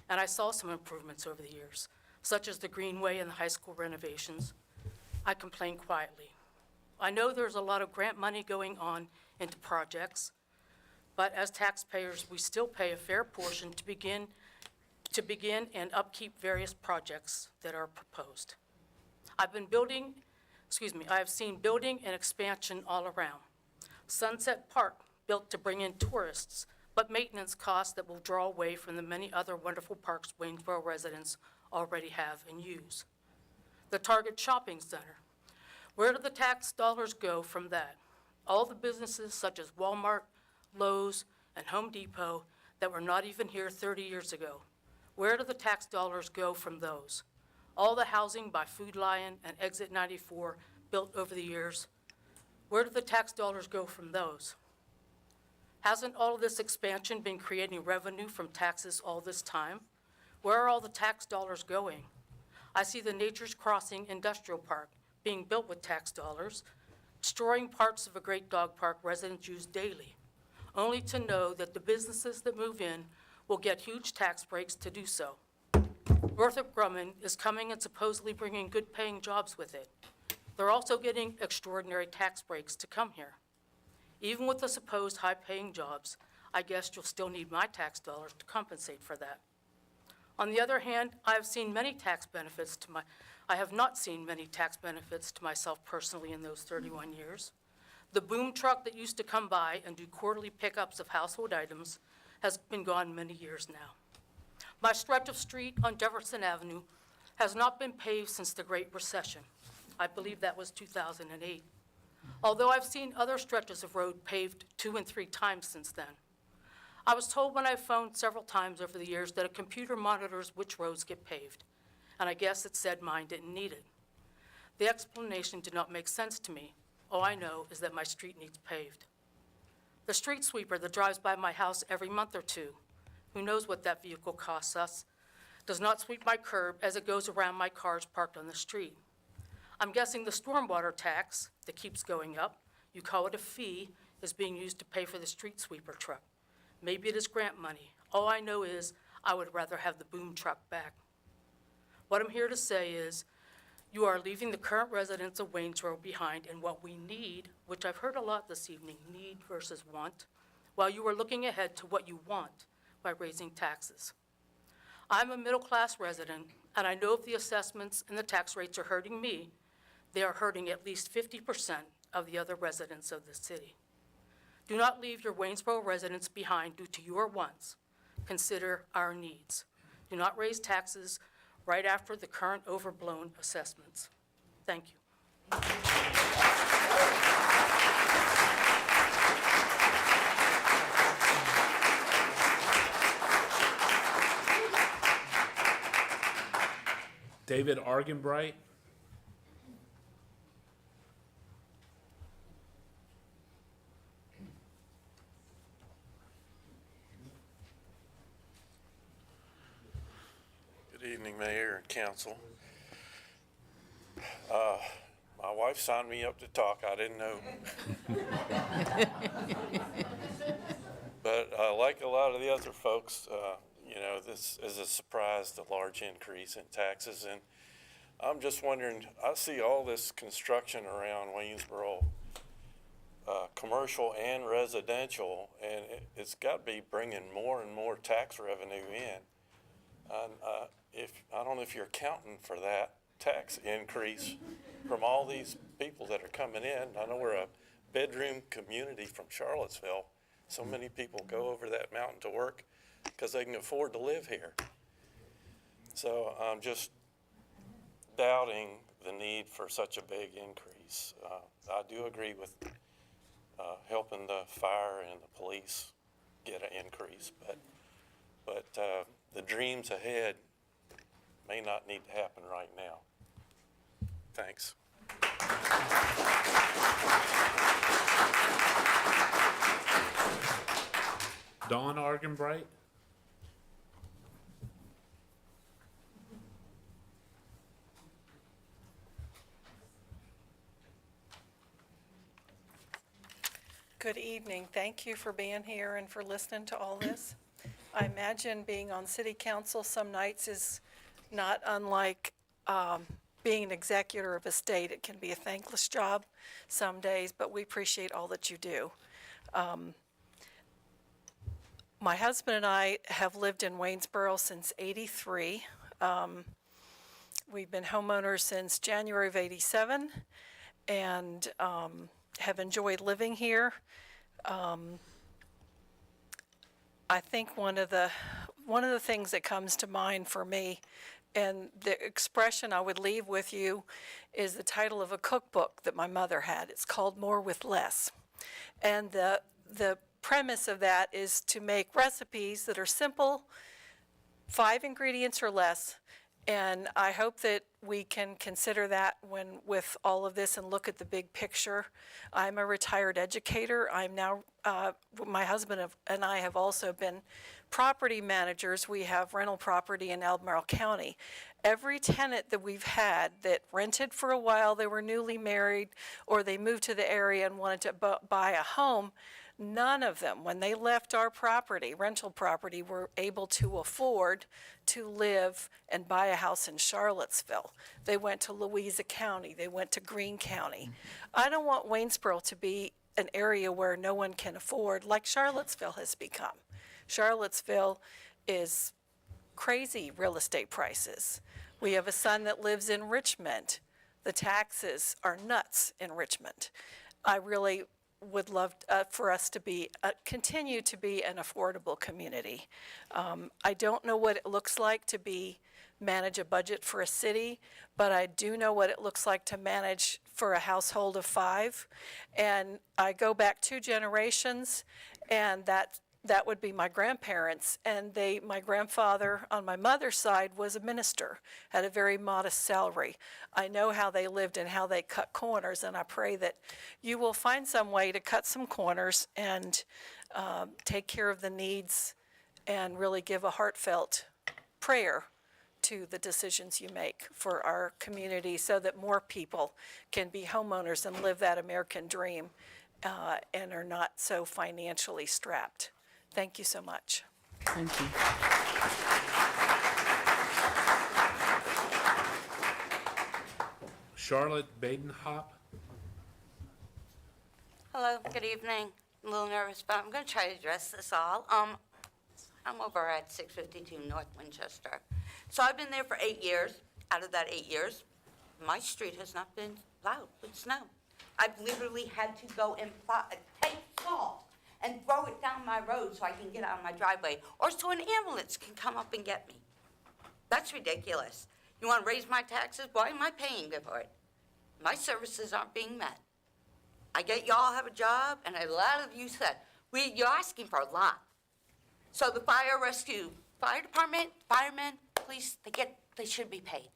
And I saw some improvements over the years, such as the Greenway and the high school renovations. I complained quietly. I know there's a lot of grant money going on into projects, but as taxpayers, we still pay a fair portion to begin and upkeep various projects that are proposed. I have seen building and expansion all around. Sunset Park, built to bring in tourists, but maintenance costs that will draw away from the many other wonderful parks Waynesboro residents already have and use. The Target Shopping Center. Where do the tax dollars go from that? All the businesses such as Walmart, Lowe's, and Home Depot that were not even here 30 years ago. Where do the tax dollars go from those? All the housing by Food Lion and Exit 94 built over the years. Where do the tax dollars go from those? Hasn't all of this expansion been creating revenue from taxes all this time? Where are all the tax dollars going? I see the Nature's Crossing Industrial Park being built with tax dollars, destroying parts of a great dog park residents use daily, only to know that the businesses that move in will get huge tax breaks to do so. Northrop Grumman is coming and supposedly bringing good-paying jobs with it. They're also getting extraordinary tax breaks to come here. Even with the supposed high-paying jobs, I guess you'll still need my tax dollars to compensate for that. On the other hand, I have not seen many tax benefits to myself personally in those 31 years. The boom truck that used to come by and do quarterly pickups of household items has been gone many years now. My stretch of street on Jefferson Avenue has not been paved since the Great Recession. I believe that was 2008. Although I've seen other stretches of road paved 2 and 3 times since then. I was told when I phoned several times over the years that a computer monitors which roads get paved, and I guess it said mine didn't need it. The explanation did not make sense to me. All I know is that my street needs paved. The street sweeper that drives by my house every month or two, who knows what that vehicle costs us, does not sweep my curb as it goes around my cars parked on the street. I'm guessing the stormwater tax that keeps going up, you call it a fee, is being used to pay for the street sweeper truck. Maybe it is grant money. All I know is I would rather have the boom truck back. What I'm here to say is you are leaving the current residents of Waynesboro behind in what we need, which I've heard a lot this evening, need versus want, while you are looking ahead to what you want by raising taxes. I'm a middle-class resident, and I know if the assessments and the tax rates are hurting me, they are hurting at least 50% of the other residents of the city. Do not leave your Waynesboro residents behind due to your wants. Consider our needs. Do not raise taxes right after the current overblown assessments. Thank you. David Argenbright. Good evening, Mayor and Council. My wife signed me up to talk. I didn't know. But like a lot of the other folks, this is a surprise, the large increase in taxes. And I'm just wondering, I see all this construction around Waynesboro, commercial and residential, and it's got to be bringing more and more tax revenue in. And I don't know if you're accounting for that tax increase from all these people that are coming in. I know we're a bedroom community from Charlottesville. So many people go over that mountain to work because they can afford to live here. So I'm just doubting the need for such a big increase. I do agree with helping the fire and the police get an increase, but the dreams ahead may not need to happen right now. Thanks. Dawn Argenbright. Good evening. Thank you for being here and for listening to all this. I imagine being on city council some nights is not unlike being an executor of a state. It can be a thankless job some days, but we appreciate all that you do. My husband and I have lived in Waynesboro since '83. We've been homeowners since January of '87 and have enjoyed living here. I think one of the things that comes to mind for me, and the expression I would leave with you, is the title of a cookbook that my mother had. It's called More with Less. And the premise of that is to make recipes that are simple, 5 ingredients or less. And I hope that we can consider that with all of this and look at the big picture. I'm a retired educator. I'm now, my husband and I have also been property managers. We have rental property in Albemarle County. Every tenant that we've had that rented for a while, they were newly married, or they moved to the area and wanted to buy a home, none of them, when they left our property, rental property, were able to afford to live and buy a house in Charlottesville. They went to Louisa County. They went to Greene County. I don't want Waynesboro to be an area where no one can afford, like Charlottesville has become. Charlottesville is crazy real estate prices. We have a son that lives in Richmond. The taxes are nuts in Richmond. I really would love for us to be continue to be an affordable community. I don't know what it looks like to manage a budget for a city, but I do know what it looks like to manage for a household of 5. And I go back 2 generations, and that would be my grandparents. And my grandfather on my mother's side was a minister, had a very modest salary. I know how they lived and how they cut corners, and I pray that you will find some way to cut some corners and take care of the needs and really give a heartfelt prayer to the decisions you make for our community so that more people can be homeowners and live that American dream and are not so financially strapped. Thank you so much. Thank you. Charlotte Badenhop. Hello, good evening. I'm a little nervous, but I'm going to try to address this all. I'm over at 652 North Winchester. So I've been there for 8 years. Out of that 8 years, my street has not been plowed with snow. I've literally had to go and take salt and throw it down my road so I can get out of my driveway, or so an ambulance can come up and get me. That's ridiculous. You want to raise my taxes? Why am I paying for it? My services aren't being met. I get y'all have a job, and a lot of you said, you're asking for a lot. So the fire department, firemen, police, they should be paid.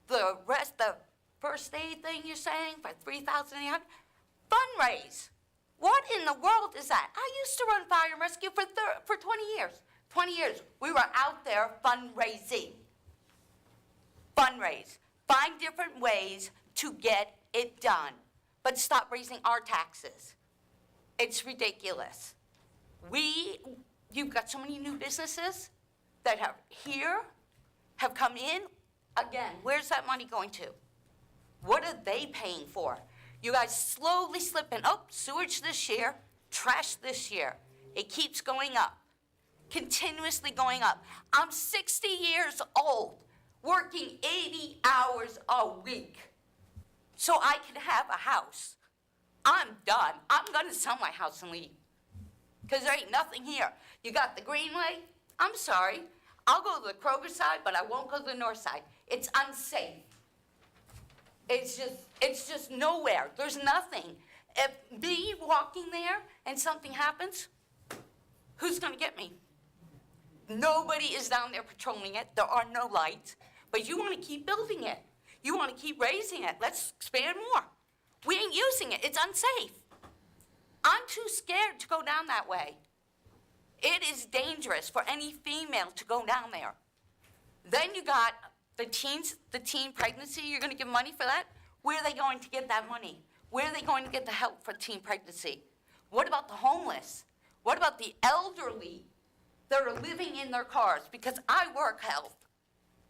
The first aid thing you're saying for $3,800, fundraise. What in the world is that? I used to run fire and rescue for 20 years. 20 years. We were out there fundraising. Fundraise. Find different ways to get it done, but stop raising our taxes. It's ridiculous. You've got so many new businesses that have come in. Again, where's that money going to? What are they paying for? You guys slowly slipping. Oh, sewage this year, trash this year. It keeps going up, continuously going up. I'm 60 years old, working 80 hours a week so I can have a house. I'm done. I'm gonna sell my house and leave because there ain't nothing here. You got the Greenway? I'm sorry. I'll go to the Kroger side, but I won't go to the north side. It's unsafe. It's just nowhere. There's nothing. If me walking there and something happens, who's gonna get me? Nobody is down there patrolling it. There are no lights. But you wanna keep building it. You wanna keep raising it. Let's expand more. We ain't using it. It's unsafe. I'm too scared to go down that way. It is dangerous for any female to go down there. Then you got the teen pregnancy. You're going to give money for that? Where are they going to get that money? Where are they going to get the help for teen pregnancy? What about the homeless? What about the elderly that are living in their cars? Because I work health.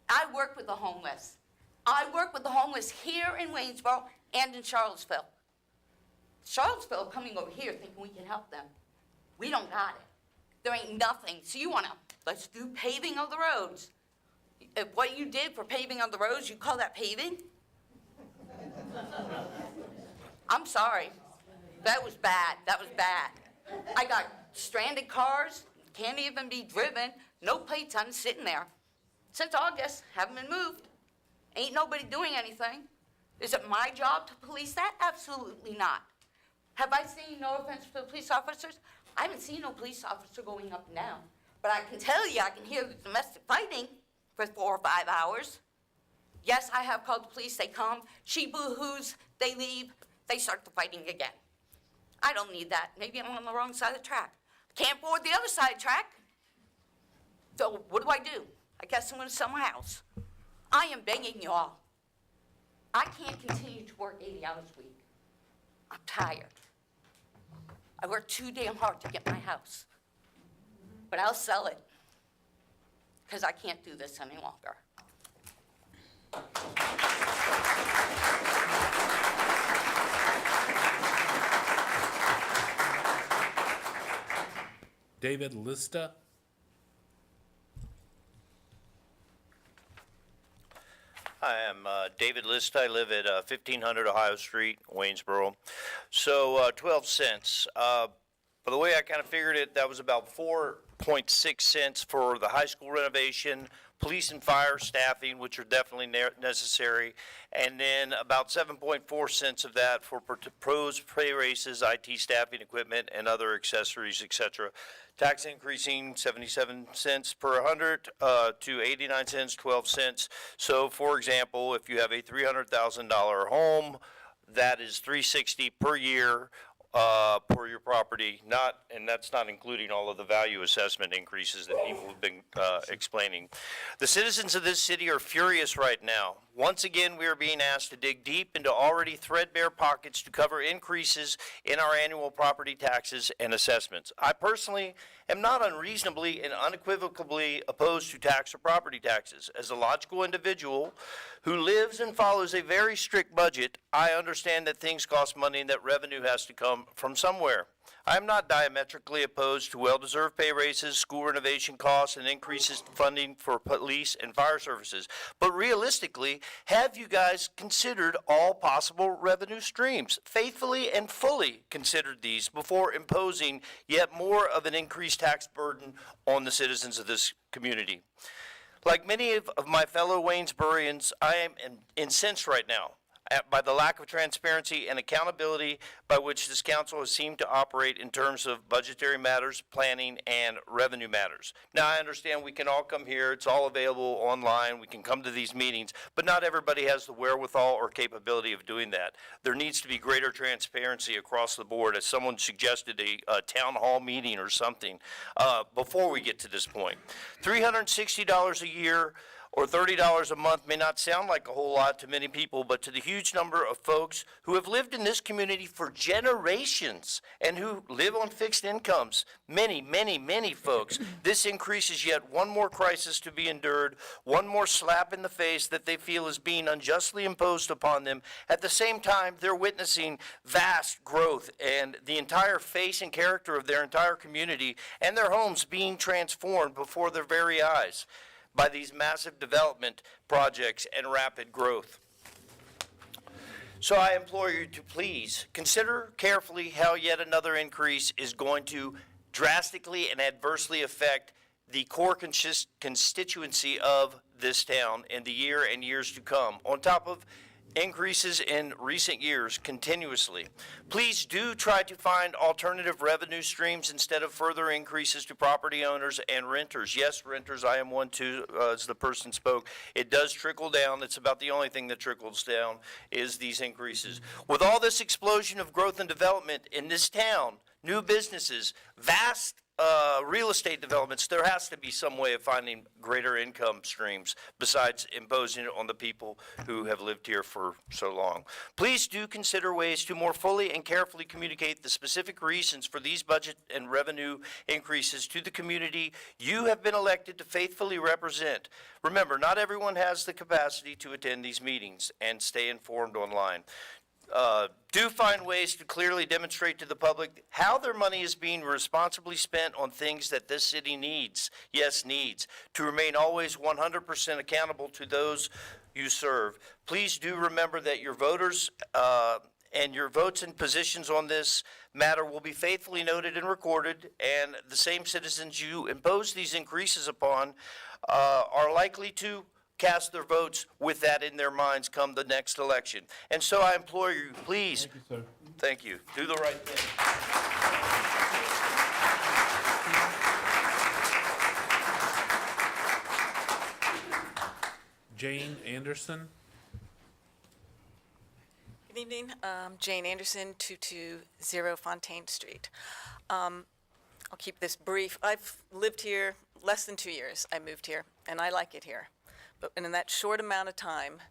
I work with the homeless. I work with the homeless here in Waynesboro and in Charlottesville. Charlottesville coming over here thinking we can help them. We don't got it. There ain't nothing. So you want to, let's do paving of the roads. If what you did for paving of the roads, you call that paving? I'm sorry. That was bad. That was bad. I got stranded cars, can't even be driven, no plates on, sitting there. Since August, haven't been moved. Ain't nobody doing anything. Is it my job to police that? Absolutely not. Have I seen, no offense to the police officers, I haven't seen no police officer going up and down. But I can tell you, I can hear the domestic fighting for 4 or 5 hours. Yes, I have called the police. They come, she boo-hoos, they leave, they start the fighting again. I don't need that. Maybe I'm on the wrong side of the track. Can't board the other side of the track. So what do? I guess I'm going to sell my house. I am begging you all. I can't continue to work 80 hours a week. I'm tired. I work too damn hard to get my house. But I'll sell it because I can't do this any longer. David Lista. Hi, I'm David List. I live at 1500 Ohio Street, Waynesboro. So 12 cents. By the way I kind of figured it, that was about 4.6 cents for the high school renovation, police and fire staffing, which are definitely necessary, and then about 7.4 cents of that for pros, pay raises, IT staffing, equipment, and other accessories, etc. Tax increasing 77 cents per 100 to 89 cents, 12 cents. So, for example, if you have a $300,000 home, that is $360 per year per your property, and that's not including all of the value assessment increases that people have been explaining. The citizens of this city are furious right now. Once again, we are being asked to dig deep into already threadbare pockets to cover increases in our annual property taxes and assessments. I personally am not unreasonably and unequivocally opposed to tax or property taxes. As a logical individual who lives and follows a very strict budget, I understand that things cost money and that revenue has to come from somewhere. I am not diametrically opposed to well-deserved pay raises, school renovation costs, and increases in funding for police and fire services. But realistically, have you guys considered all possible revenue streams? Faithfully and fully considered these before imposing yet more of an increased tax burden on the citizens of this community. Like many of my fellow Waynesborians, I am incensed right now by the lack of transparency and accountability by which this council has seemed to operate in terms of budgetary matters, planning, and revenue matters. Now, I understand we can all come here. It's all available online. We can come to these meetings, but not everybody has the wherewithal or capability of doing that. There needs to be greater transparency across the board, as someone suggested a town hall meeting or something before we get to this point. $360 a year or $30 a month may not sound like a whole lot to many people, but to the huge number of folks who have lived in this community for generations and who live on fixed incomes, many folks, this increase is yet one more crisis to be endured, one more slap in the face that they feel is being unjustly imposed upon them. At the same time, they're witnessing vast growth and the entire face and character of their entire community and their homes being transformed before their very eyes by these massive development projects and rapid growth. So I implore you to please consider carefully how yet another increase is going to drastically and adversely affect the core constituency of this town in the year and years to come, on top of increases in recent years continuously. Please do try to find alternative revenue streams instead of further increases to property owners and renters. Yes, renters, I am one too, as the person spoke. It does trickle down. It's about the only thing that trickles down is these increases. With all this explosion of growth and development in this town, new businesses, vast real estate developments, there has to be some way of finding greater income streams besides imposing it on the people who have lived here for so long. Please do consider ways to more fully and carefully communicate the specific reasons for these budget and revenue increases to the community you have been elected to faithfully represent. Remember, not everyone has the capacity to attend these meetings and stay informed online. Do find ways to clearly demonstrate to the public how their money is being responsibly spent on things that this city needs, yes, needs, to remain always 100% accountable to those you serve. Please do remember that your voters and your votes and positions on this matter will be faithfully noted and recorded, and the same citizens you impose these increases upon are likely to cast their votes with that in their minds come the next election. And so I implore you, please, thank you, do the right thing. Jane Anderson. Good evening, Jane Anderson, 220 Fontaine Street. I'll keep this brief. I've lived here less than 2 years. I moved here, and I like it here. But in that short amount of time,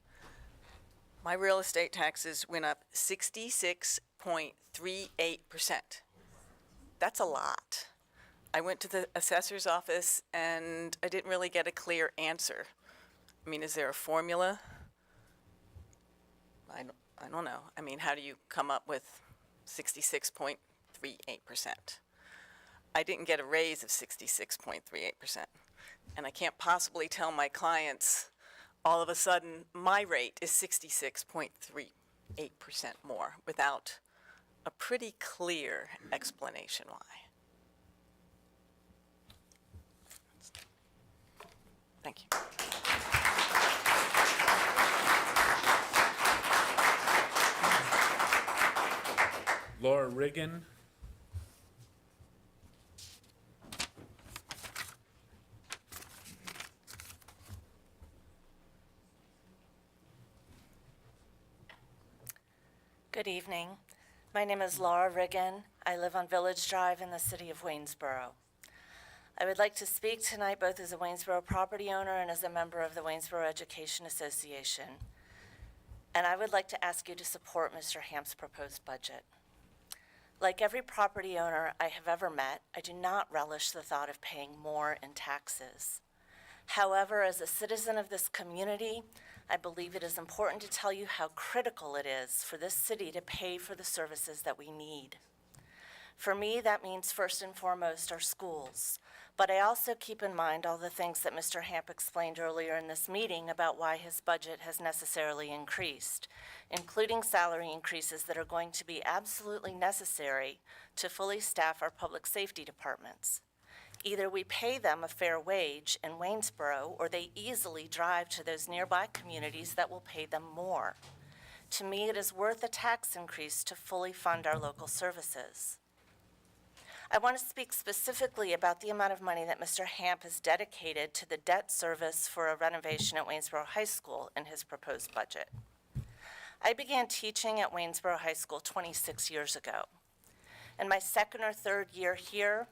my real estate taxes went up 66.38%. That's a lot. I went to the assessor's office, and I didn't really get a clear answer. I mean, is there a formula? I don't know. I mean, how do you come up with 66.38%? I didn't get a raise of 66.38%. And I can't possibly tell my clients, all of a sudden, my rate is 66.38% more without a pretty clear explanation why. Thank you. Laura Riggin. Good evening. My name is Laura Riggin. I live on Village Drive in the city of Waynesboro. I would like to speak tonight both as a Waynesboro property owner and as a member of the Waynesboro Education Association. And I would like to ask you to support Mr. Hamp's proposed budget. Like every property owner I have ever met, I do not relish the thought of paying more in taxes. However, as a citizen of this community, I believe it is important to tell you how critical it is for this city to pay for the services that we need. For me, that means first and foremost our schools, but I also keep in mind all the things that Mr. Hamp explained earlier in this meeting about why his budget has necessarily increased, including salary increases that are going to be absolutely necessary to fully staff our public safety departments. Either we pay them a fair wage in Waynesboro, or they easily drive to those nearby communities that will pay them more. To me, it is worth a tax increase to fully fund our local services. I want to speak specifically about the amount of money that Mr. Hamp has dedicated to the debt service for a renovation at Waynesboro High School in his proposed budget. I began teaching at Waynesboro High School 26 years ago. In my second or third year here,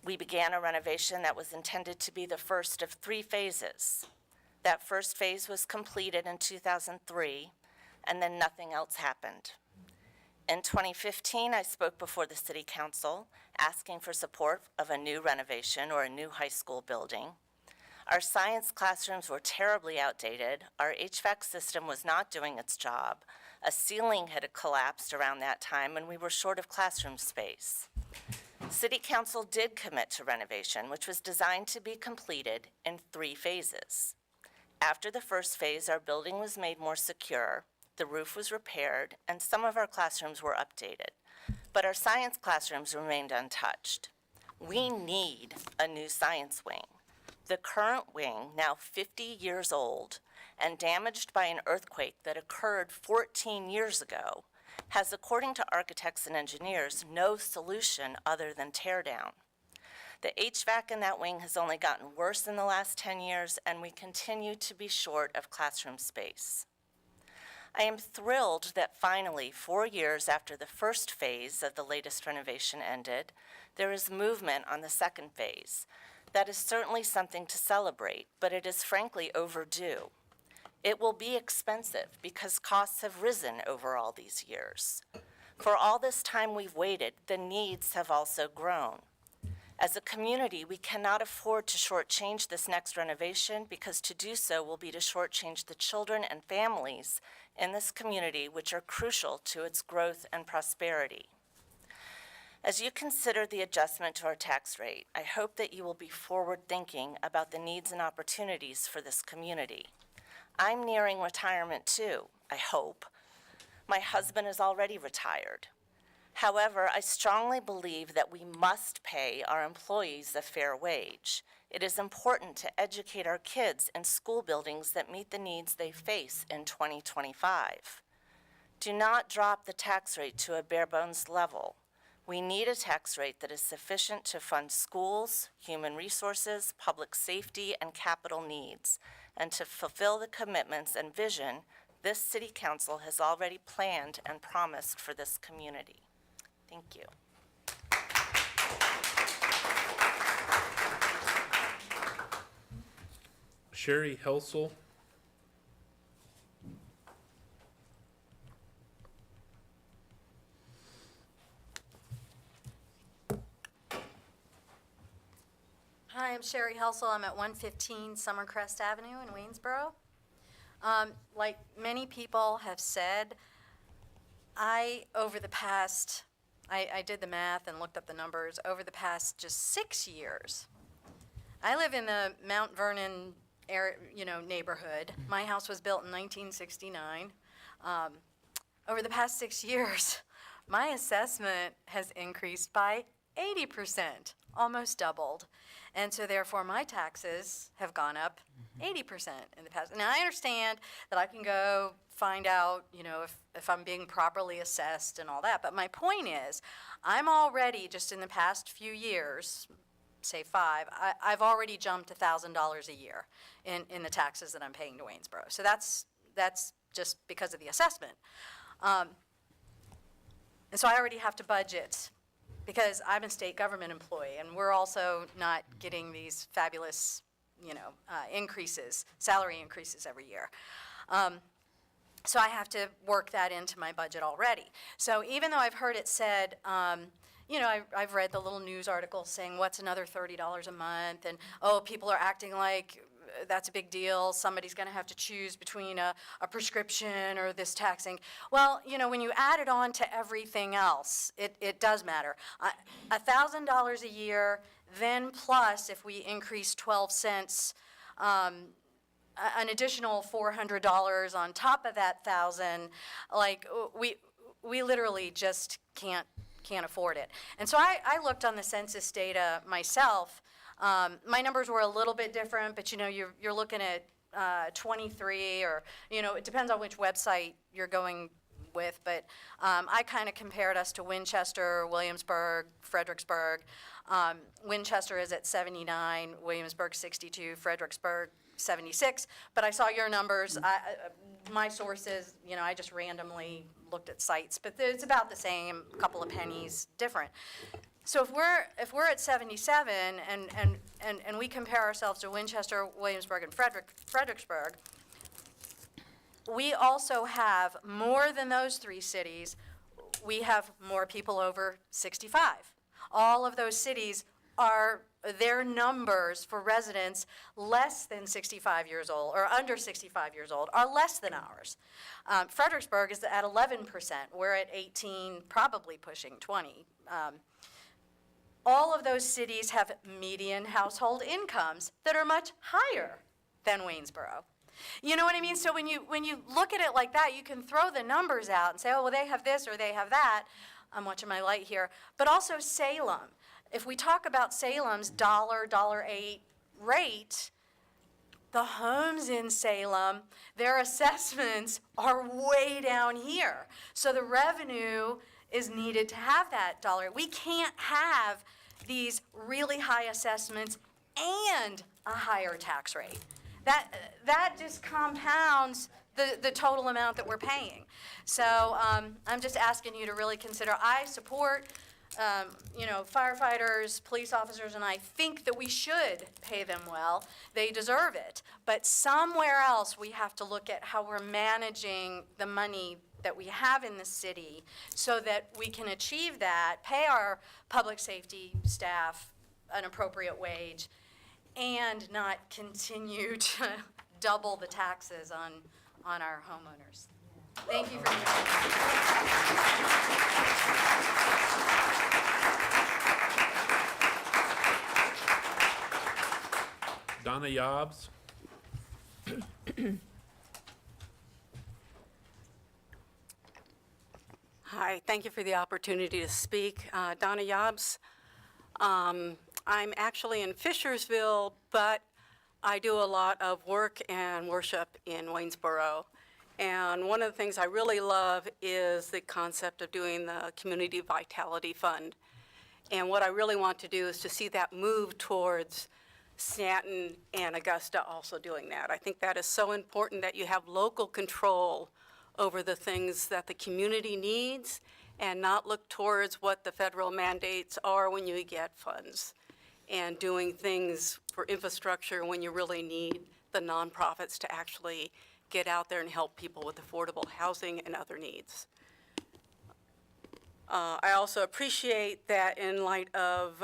We began a renovation that was intended to be the first of 3 phases. That first phase was completed in 2003, and then nothing else happened. In 2015, I spoke before the City Council asking for support of a new renovation or a new high school building. Our science classrooms were terribly outdated. Our HVAC system was not doing its job. A ceiling had collapsed around that time, and we were short of classroom space. City Council did commit to renovation, which was designed to be completed in 3 phases. After the first phase, our building was made more secure, the roof was repaired, and some of our classrooms were updated. But our science classrooms remained untouched. We need a new science wing. The current wing, now 50 years old and damaged by an earthquake that occurred 14 years ago, has, according to architects and engineers, no solution other than tear down. The HVAC in that wing has only gotten worse in the last 10 years, and we continue to be short of classroom space. I am thrilled that finally, 4 years after the first phase of the latest renovation ended, there is movement on the second phase. That is certainly something to celebrate, but it is frankly overdue. It will be expensive because costs have risen over all these years. For all this time we've waited, the needs have also grown. As a community, we cannot afford to shortchange this next renovation because to do so will be to shortchange the children and families in this community, which are crucial to its growth and prosperity. As you consider the adjustment to our tax rate, I hope that you will be forward-thinking about the needs and opportunities for this community. I'm nearing retirement too, I hope. My husband is already retired. However, I strongly believe that we must pay our employees a fair wage. It is important to educate our kids in school buildings that meet the needs they face in 2025. Do not drop the tax rate to a bare-bones level. We need a tax rate that is sufficient to fund schools, human resources, public safety, and capital needs, and to fulfill the commitments and vision this City Council has already planned and promised for this community. Thank you. Sherry Helsel. Hi, I'm Sherry Helsel. I'm at 115 Summercrest Avenue in Waynesboro. Like many people have said, I did the math and looked up the numbers. Over the past just 6 years, I live in the Mount Vernon area, neighborhood. My house was built in 1969. Over the past 6 years, my assessment has increased by 80%, almost doubled. And so therefore my taxes have gone up 80% in the past. Now I understand that I can go find out, if I'm being properly assessed and all that. But my point is, I'm already, just in the past few years, say 5, I've already jumped $1,000 a year in the taxes that I'm paying to Waynesboro. So that's just because of the assessment. And so I already have to budget because I'm a state government employee, and we're also not getting these fabulous, increases, salary increases every year. So I have to work that into my budget already. So even though I've heard it said, I've read the little news articles saying, what's another $30 a month? And, people are acting like that's a big deal. Somebody's going to have to choose between a prescription or this taxing. Well, when you add it on to everything else, it does matter. $1,000 a year, then plus if we increase 12 cents, an additional $400 on top of that 1,000, we literally just can't afford it. And so I looked on the census data myself. My numbers were a little bit different, but you're looking at 23, or it depends on which website you're going with. But I kind of compared us to Winchester, Williamsburg, Fredericksburg. Winchester is at 79, Williamsburg 62, Fredericksburg 76. But I saw your numbers. My sources, I just randomly looked at sites, but it's about the same, a couple of pennies different. So if we're at 77 and we compare ourselves to Winchester, Williamsburg, and Fredericksburg, we also have more than those three cities. We have more people over 65. All of those cities are, their numbers for residents less than 65 years old or under 65 years old are less than ours. Fredericksburg is at 11%. We're at 18, probably pushing 20. All of those cities have median household incomes that are much higher than Waynesboro. You know what I mean? So when you look at it like that, you can throw the numbers out and say, oh, well, they have this or they have that. I'm watching my light here. But also Salem. If we talk about Salem's $1.08 rate, the homes in Salem, their assessments are way down here. So the revenue is needed to have that dollar. We can't have these really high assessments and a higher tax rate. That just compounds the total amount that we're paying. So I'm just asking you to really consider. I support firefighters, police officers, and I think that we should pay them well. They deserve it. But somewhere else we have to look at how we're managing the money that we have in the city so that we can achieve that, pay our public safety staff an appropriate wage, and not continue to double the taxes on our homeowners. Thank you for Donna Yobbs. Hi, thank you for the opportunity to speak. Donna Yobbs. I'm actually in Fishersville, but I do a lot of work and worship in Waynesboro. And one of the things I really love is the concept of doing the Community Vitality Fund. And what I really want to do is to see that move towards Stanton and Augusta also doing that. I think that is so important that you have local control over the things that the community needs and not look towards what the federal mandates are when you get funds, and doing things for infrastructure when you really need the nonprofits to actually get out there and help people with affordable housing and other needs. I also appreciate that in light of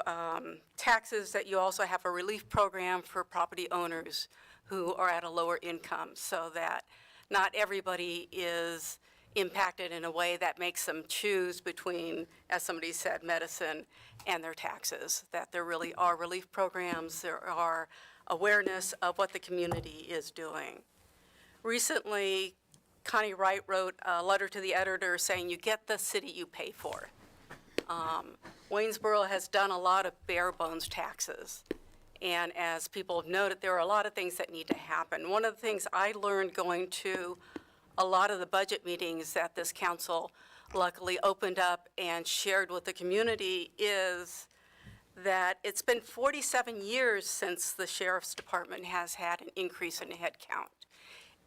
taxes that you also have a relief program for property owners who are at a lower income, so that not everybody is impacted in a way that makes them choose between, as somebody said, medicine and their taxes, that there really are relief programs, there are awareness of what the community is doing. Recently, Connie Wright wrote a letter to the editor saying you get the city you pay for. Waynesboro has done a lot of bare bones taxes. And as people have noted, there are a lot of things that need to happen. One of the things I learned going to a lot of the budget meetings that this council luckily opened up and shared with the community is that it's been 47 years since the Sheriff's Department has had an increase in headcount.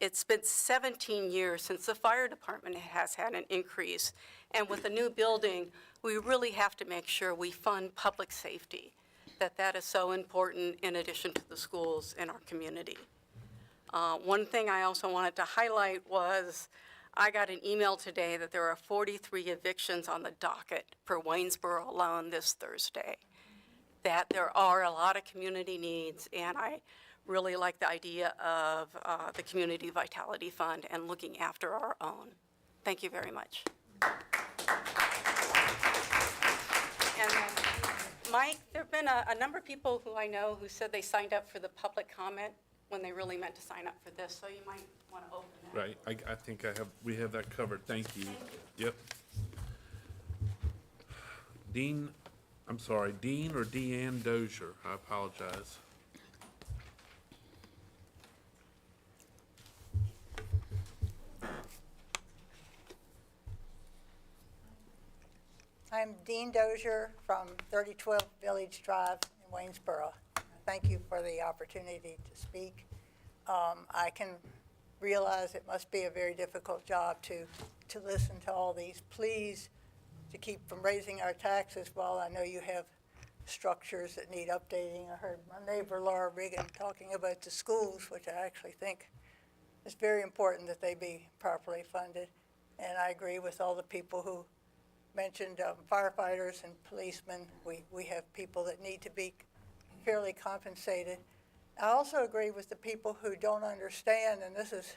It's been 17 years since the Fire Department has had an increase. And with the new building, we really have to make sure we fund public safety, that is so important in addition to the schools in our community. One thing I also wanted to highlight was I got an email today that there are 43 evictions on the docket for Waynesboro alone this Thursday, that there are a lot of community needs, and I really like the idea of the Community Vitality Fund and looking after our own. Thank you very much. And Mike, there have been a number of people who I know who said they signed up for the public comment when they really meant to sign up for this, so you might want to open that. Right, I think we have that covered. Thank you. Yep. Dean or Deanne Dozier, I apologize. I'm Dean Dozier from 3012 Village Drive in Waynesboro. Thank you for the opportunity to speak. I can realize it must be a very difficult job to listen to all these. Please to keep from raising our taxes, while I know you have structures that need updating. I heard my neighbor Laura Riggin talking about the schools, which I actually think is very important that they be properly funded. And I agree with all the people who mentioned firefighters and policemen. We have people that need to be fairly compensated. I also agree with the people who don't understand, and this is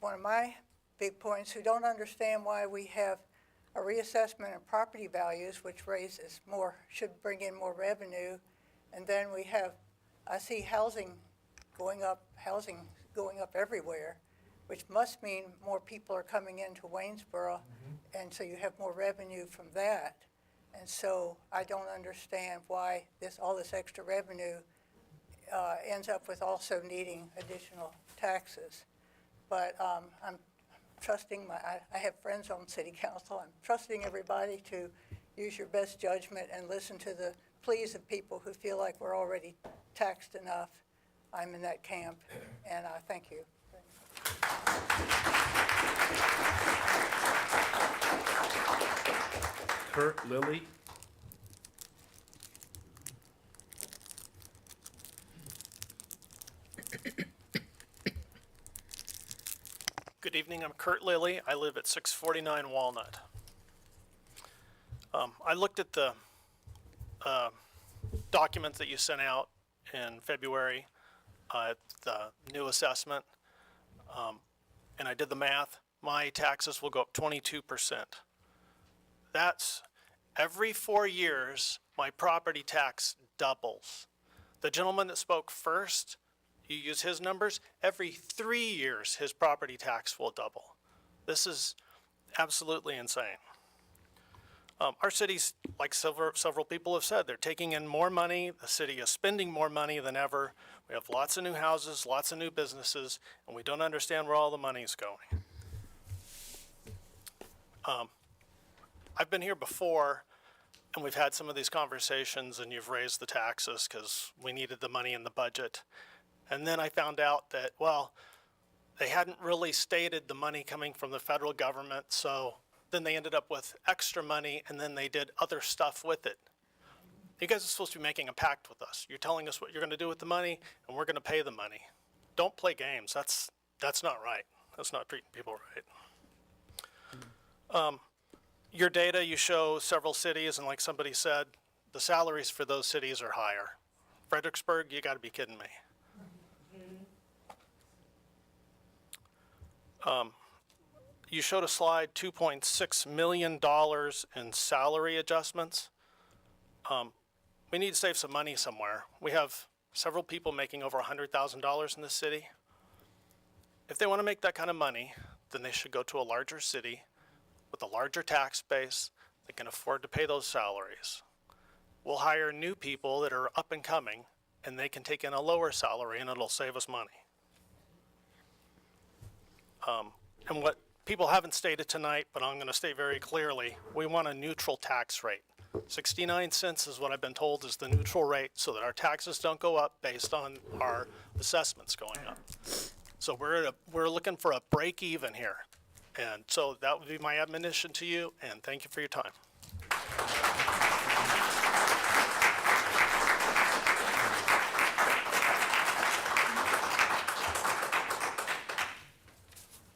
one of my big points, who don't understand why we have a reassessment of property values, which raises more, should bring in more revenue. And then we have, I see housing going up everywhere, which must mean more people are coming into Waynesboro, and so you have more revenue from that. And so I don't understand why all this extra revenue ends up with also needing additional taxes. But I'm trusting I have friends on city council. I'm trusting everybody to use your best judgment and listen to the pleas of people who feel like we're already taxed enough. I'm in that camp, and I thank you. Kurt Lilly. Good evening, I'm Kurt Lilly. I live at 649 Walnut. I looked at the document that you sent out in February, the new assessment, and I did the math. My taxes will go up 22%. That's every 4 years, my property tax doubles. The gentleman that spoke first, you use his numbers, every 3 years his property tax will double. This is absolutely insane. Our city's, like several people have said, they're taking in more money. The city is spending more money than ever. We have lots of new houses, lots of new businesses, and we don't understand where all the money's going. I've been here before, and we've had some of these conversations, and you've raised the taxes because we needed the money in the budget. And then I found out that, well, they hadn't really stated the money coming from the federal government, so then they ended up with extra money, and then they did other stuff with it. You guys are supposed to be making a pact with us. You're telling us what you're going to do with the money, and we're going to pay the money. Don't play games. That's not right. That's not treating people right. Your data, you show several cities, and like somebody said, the salaries for those cities are higher. Fredericksburg, you got to be kidding me. You showed a slide, $2.6 million in salary adjustments. We need to save some money somewhere. We have several people making over $100,000 in this city. If they want to make that kind of money, then they should go to a larger city with a larger tax base that can afford to pay those salaries. We'll hire new people that are up and coming, and they can take in a lower salary, and it'll save us money. And what people haven't stated tonight, but I'm going to state very clearly, we want a neutral tax rate. 69 cents is what I've been told is the neutral rate so that our taxes don't go up based on our assessments going up. So we're looking for a break even here. And so that would be my admonition to you, and thank you for your time.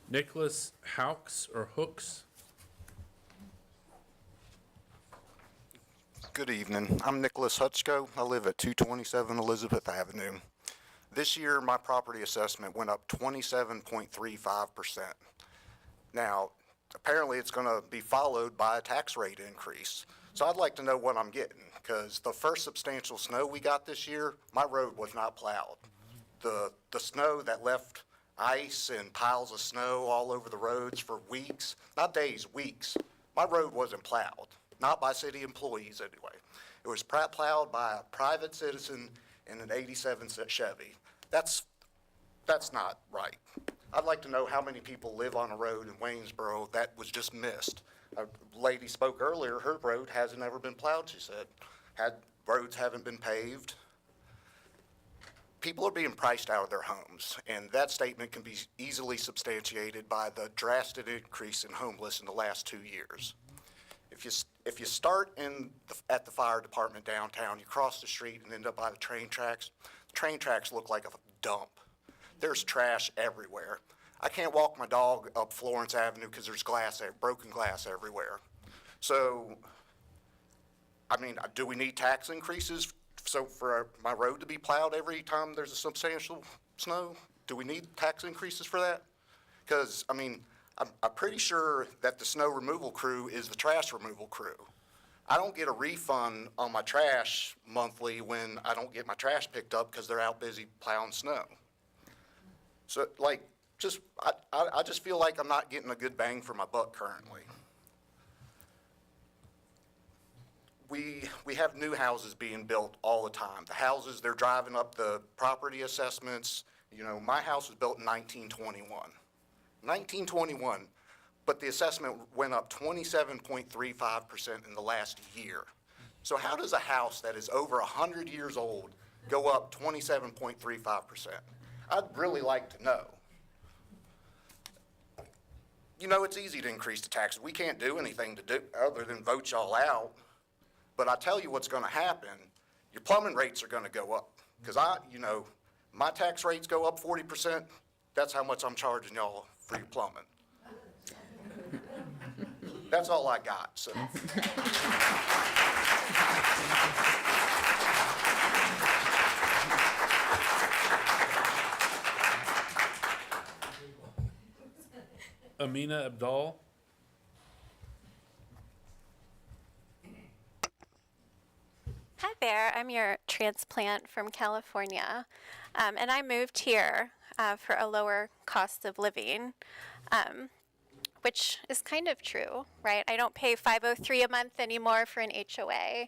Nicholas Hawks or Hooks. Good evening. I'm Nicholas Hutchko. I live at 227 Elizabeth Avenue. This year, my property assessment went up 27.35%. Now, apparently it's going to be followed by a tax rate increase. So I'd like to know what I'm getting, because the first substantial snow we got this year, my road was not plowed. The snow that left ice and piles of snow all over the roads for weeks, not days, weeks. My road wasn't plowed, not by city employees anyway. It was plowed by a private citizen in an '87 Chevy. That's not right. I'd like to know how many people live on a road in Waynesboro that was just missed. A lady spoke earlier, her road hasn't ever been plowed, she said. Roads haven't been paved. People are being priced out of their homes, and that statement can be easily substantiated by the drastic increase in homeless in the last 2 years. If you start at the fire department downtown, you cross the street and end up by the train tracks. The train tracks look like a dump. There's trash everywhere. I can't walk my dog up Florence Avenue because there's broken glass everywhere. So, I mean, do we need tax increases for my road to be plowed every time there's a substantial snow? Do we need tax increases for that? Because, I mean, I'm pretty sure that the snow removal crew is the trash removal crew. I don't get a refund on my trash monthly when I don't get my trash picked up because they're out busy plowing snow. So, like, I just feel like I'm not getting a good bang for my buck currently. We have new houses being built all the time. The houses, they're driving up the property assessments. You know, my house was built in 1921. 1921, but the assessment went up 27.35% in the last year. So how does a house that is over 100 years old go up 27.35%? I'd really like to know. You know, it's easy to increase the taxes. We can't do anything to do other than vote y'all out. But I tell you what's going to happen. Your plumbing rates are going to go up. Because my tax rates go up 40%. That's how much I'm charging y'all for your plumbing. That's all I got. So. Amina Abdal. Hi there, I'm your transplant from California, and I moved here for a lower cost of living, which is kind of true, right? I don't pay $503 a month anymore for an HOA.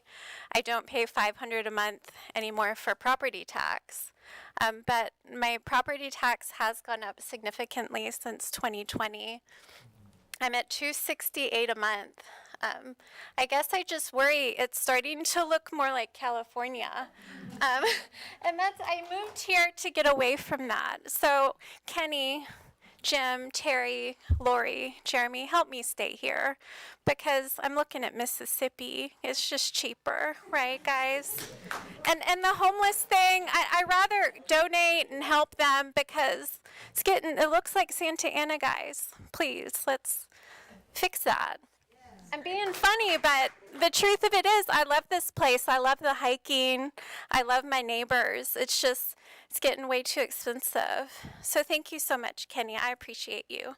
I don't pay $500 a month anymore for property tax, but my property tax has gone up significantly since 2020. I'm at $268 a month. I guess I just worry it's starting to look more like California. And I moved here to get away from that. So Kenny, Jim, Terry, Lori, Jeremy, help me stay here because I'm looking at Mississippi. It's just cheaper, right, guys? And the homeless thing, I rather donate and help them because it looks like Santa Ana, guys. Please, let's fix that. I'm being funny, but the truth of it is I love this place. I love the hiking. I love my neighbors. It's getting way too expensive. So thank you so much, Kenny. I appreciate you.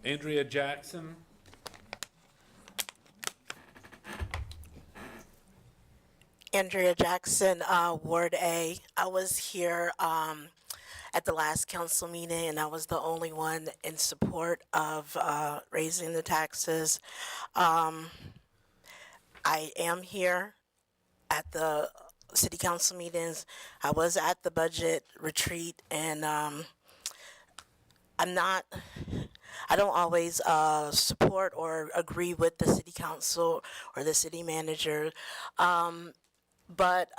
Andrea Jackson. Andrea Jackson, Ward A. I was here at the last council meeting, and I was the only one in support of raising the taxes. I am here at the city council meetings. I was at the budget retreat, and I don't always support or agree with the city council or the city manager. But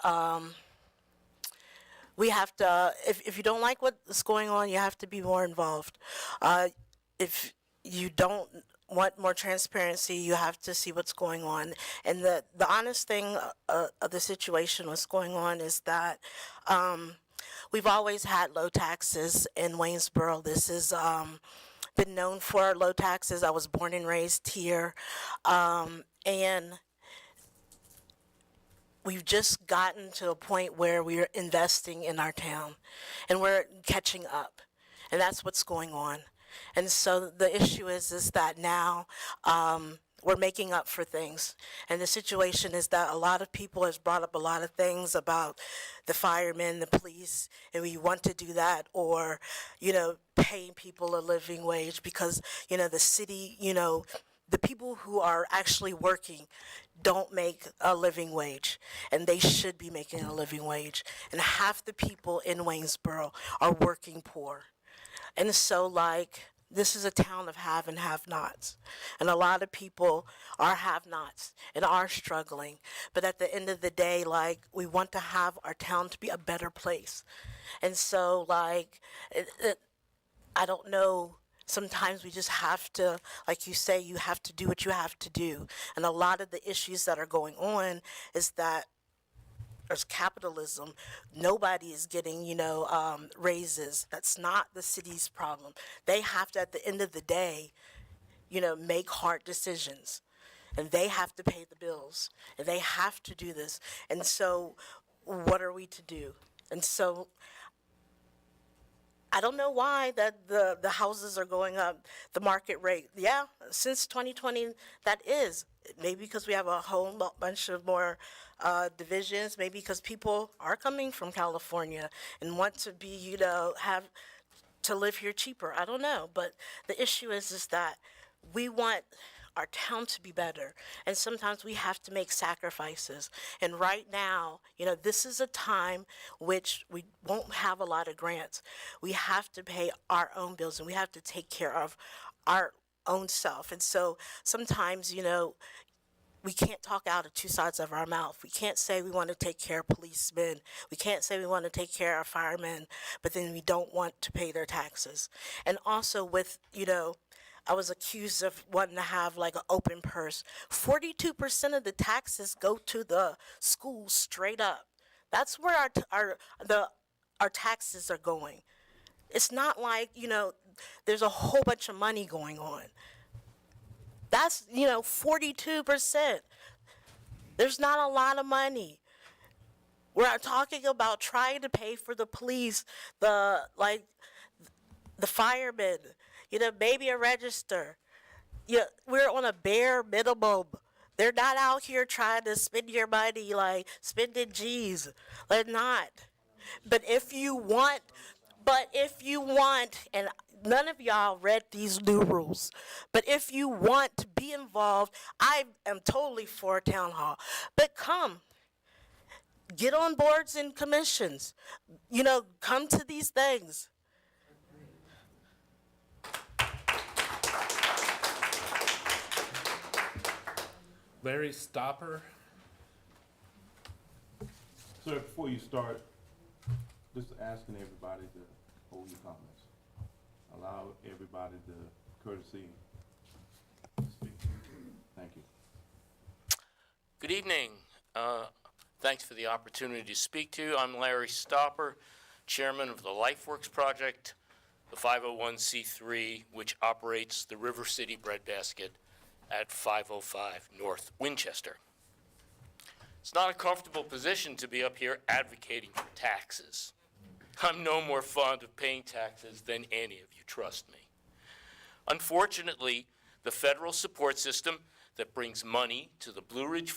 we have to, if you don't like what's going on, you have to be more involved. If you don't want more transparency, you have to see what's going on. And the honest thing of the situation, what's going on is that we've always had low taxes in Waynesboro. This has been known for low taxes. I was born and raised here. And we've just gotten to a point where we're investing in our town and we're catching up, and that's what's going on. And so the issue is that now we're making up for things, and the situation is that a lot of people has brought up a lot of things about the firemen, the police, and we want to do that, or paying people a living wage because the city, the people who are actually working don't make a living wage, and they should be making a living wage. And half the people in Waynesboro are working poor. And so, This is a town of have and have-nots. And a lot of people are have-nots and are struggling. But at the end of the day, like, we want to have our town to be a better place. And so, like, I don't know. Sometimes we just have to, like you say, you have to do what you have to do. And a lot of the issues that are going on is that there's capitalism. Nobody is getting, raises. That's not the city's problem. They have to, at the end of the day, make hard decisions. And they have to pay the bills. And they have to do this. And so what are we to do? And so I don't know why that the houses are going up, the market rate. Yeah, since 2020, that is. Maybe because we have a whole bunch of more divisions, maybe because people are coming from California and want to be, have to live here cheaper. I don't know. But the issue is that we want our town to be better. And sometimes we have to make sacrifices. And right now, this is a time which we won't have a lot of grants. We have to pay our own bills and we have to take care of our own self. And so sometimes, we can't talk out of two sides of our mouth. We can't say we want to take care of policemen. We can't say we want to take care of firemen, but then we don't want to pay their taxes. And also with, I was accused of wanting to have like an open purse. 42% of the taxes go to the schools straight up. That's where our taxes are going. It's not like, there's a whole bunch of money going on. That's, 42%. There's not a lot of money. We're talking about trying to pay for the police, the firemen, maybe a register. We're on a bare minimum. They're not out here trying to spend your money like spending G's. They're not. But if you want, and none of y'all read these new rules, but if you want to be involved, I am totally for a town hall. But come, get on boards and commissions. Come to these things. Larry Stopper. Sir, before you start, just asking everybody to hold your comments. Allow everybody the courtesy to speak. Thank you. Good evening. Thanks for the opportunity to speak to you. I'm Larry Stopper, chairman of the LifeWorks Project, the 501c3, which operates the River City Breadbasket at 505 North Winchester. It's not a comfortable position to be up here advocating for taxes. I'm no more fond of paying taxes than any of you, trust me. Unfortunately, the federal support system that brings money to the Blue Ridge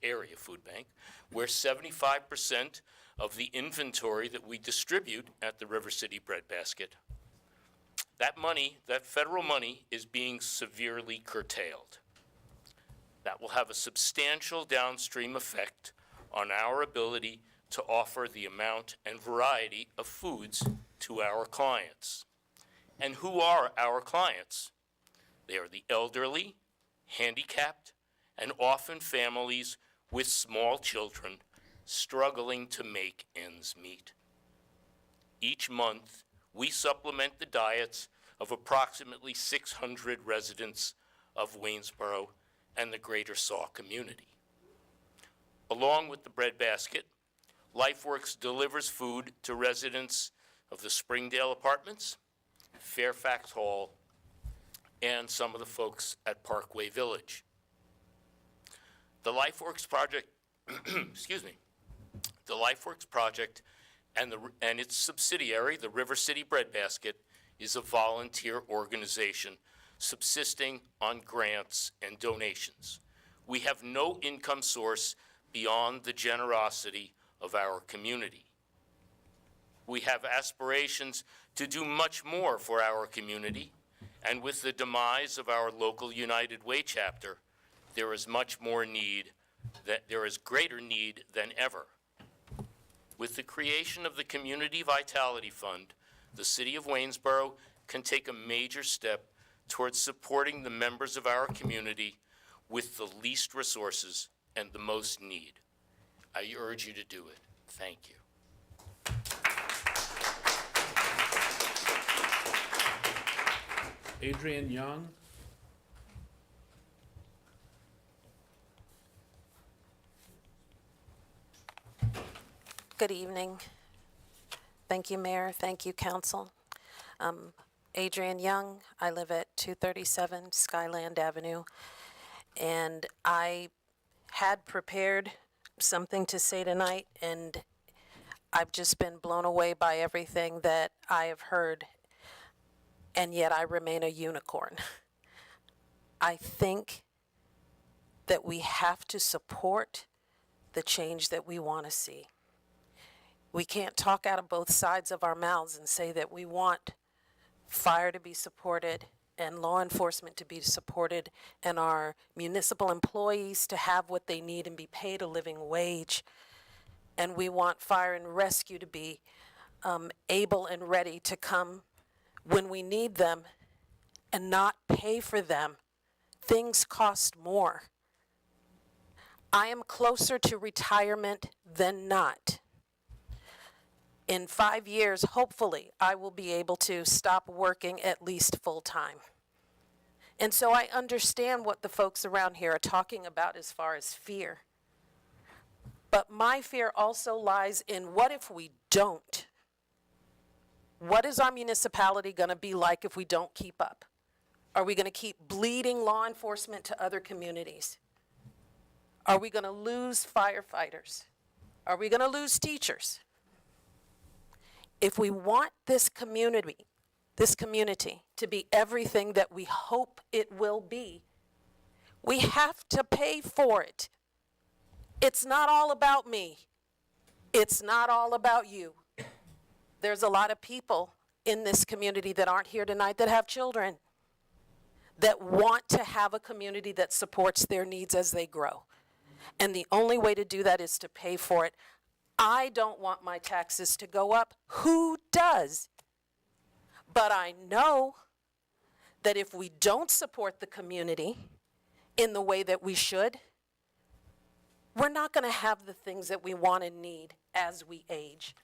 Area Food Bank, where 75% of the inventory that we distribute at the River City Breadbasket, that money, that federal money, is being severely curtailed. That will have a substantial downstream effect on our ability to offer the amount and variety of foods to our clients. And who are our clients? They are the elderly, handicapped, and often families with small children struggling to make ends meet. Each month, we supplement the diets of approximately 600 residents of Waynesboro and the greater Saw community. Along with the breadbasket, LifeWorks delivers food to residents of the Springdale Apartments, Fairfax Hall, and some of the folks at Parkway Village. The LifeWorks Project, the LifeWorks Project and its subsidiary, the River City Breadbasket, is a volunteer organization subsisting on grants and donations. We have no income source beyond the generosity of our community. We have aspirations to do much more for our community, and with the demise of our local United Way chapter, there is much more need, there is greater need than ever. With the creation of the Community Vitality Fund, the City of Waynesboro can take a major step towards supporting the members of our community with the least resources and the most need. I urge you to do it. Thank you. Adrian Young. Good evening. Thank you, Mayor. Thank you, Council. Adrian Young. I live at 237 Skyland Avenue, and I had prepared something to say tonight, and I've just been blown away by everything that I have heard, and yet I remain a unicorn. I think that we have to support the change that we want to see. We can't talk out of both sides of our mouths and say that we want fire to be supported and law enforcement to be supported and our municipal employees to have what they need and be paid a living wage. And we want fire and rescue to be able and ready to come when we need them and not pay for them. Things cost more. I am closer to retirement than not. In 5 years, hopefully, I will be able to stop working at least full-time. And so I understand what the folks around here are talking about as far as fear. But my fear also lies in, what if we don't? What is our municipality going to be like if we don't keep up? Are we going to keep bleeding law enforcement to other communities? Are we going to lose firefighters? Are we going to lose teachers? If we want this community to be everything that we hope it will be, we have to pay for it. It's not all about me. It's not all about you. There's a lot of people in this community that aren't here tonight that have children, that want to have a community that supports their needs as they grow. And the only way to do that is to pay for it. I don't want my taxes to go up. Who does? But I know that if we don't support the community in the way that we should, we're not going to have the things that we want and need as we age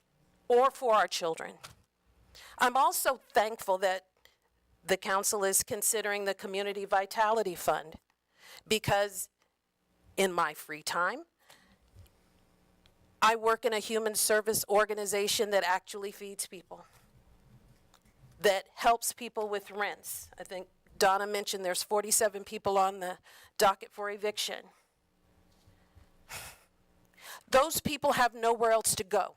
or for our children. I'm also thankful that the council is considering the Community Vitality Fund, because in my free time, I work in a human service organization that actually feeds people, that helps people with rents. I think Donna mentioned there's 47 people on the docket for eviction. Those people have nowhere else to go.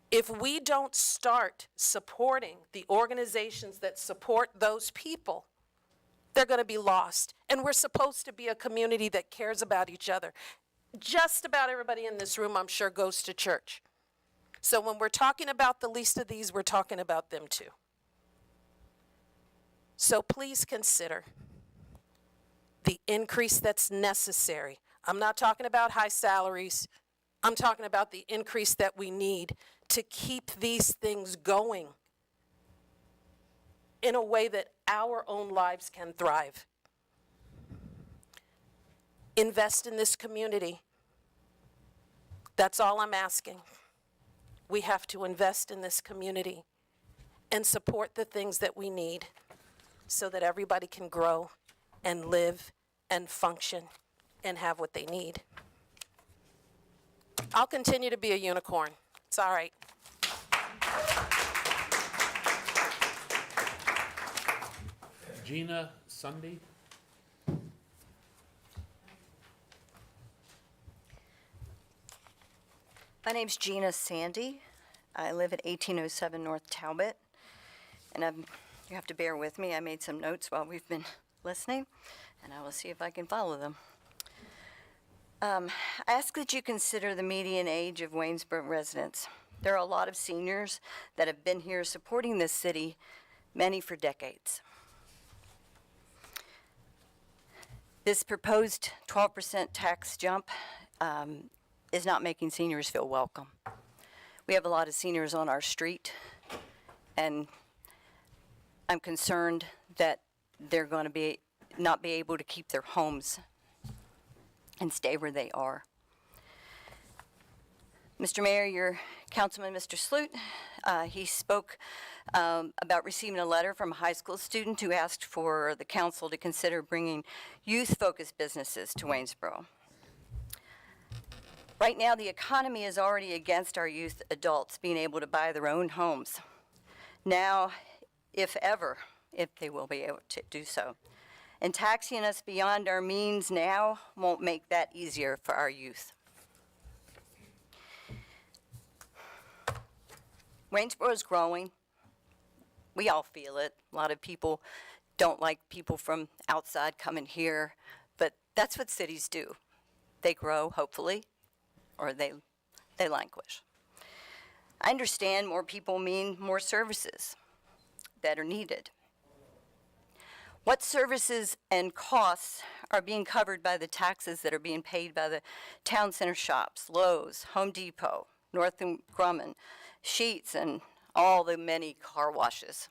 If we don't start supporting the organizations that support those people, they're going to be lost. And we're supposed to be a community that cares about each other. Just about everybody in this room, I'm sure, goes to church. So when we're talking about the least of these, we're talking about them too. So please consider the increase that's necessary. I'm not talking about high salaries. I'm talking about the increase that we need to keep these things going in a way that our own lives can thrive. Invest in this community. That's all I'm asking. We have to invest in this community and support the things that we need so that everybody can grow and live and function and have what they need. I'll continue to be a unicorn. It's all right. Gina Sunday. My name's Gina Sandy. I live at 1807 North Talbot. And you have to bear with me. I made some notes while we've been listening, and I will see if I can follow them. I ask that you consider the median age of Waynesboro residents. There are a lot of seniors that have been here supporting this city, many for decades. This proposed 12% tax jump is not making seniors feel welcome. We have a lot of seniors on our street, and I'm concerned that they're going to not be able to keep their homes and stay where they are. Mr. Mayor, your councilman, Mr. Sloot, he spoke about receiving a letter from a high school student who asked for the council to consider bringing youth-focused businesses to Waynesboro. Right now, the economy is already against our youth adults being able to buy their own homes. Now, if ever, if they will be able to do so. And taxing us beyond our means now won't make that easier for our youth. Waynesboro is growing. We all feel it. A lot of people don't like people from outside coming here, but that's what cities do. They grow, hopefully, or they languish. I understand more people mean more services that are needed. What services and costs are being covered by the taxes that are being paid by the town center shops, Lowe's, Home Depot, North and Grumman, Sheetz, and all the many car washes?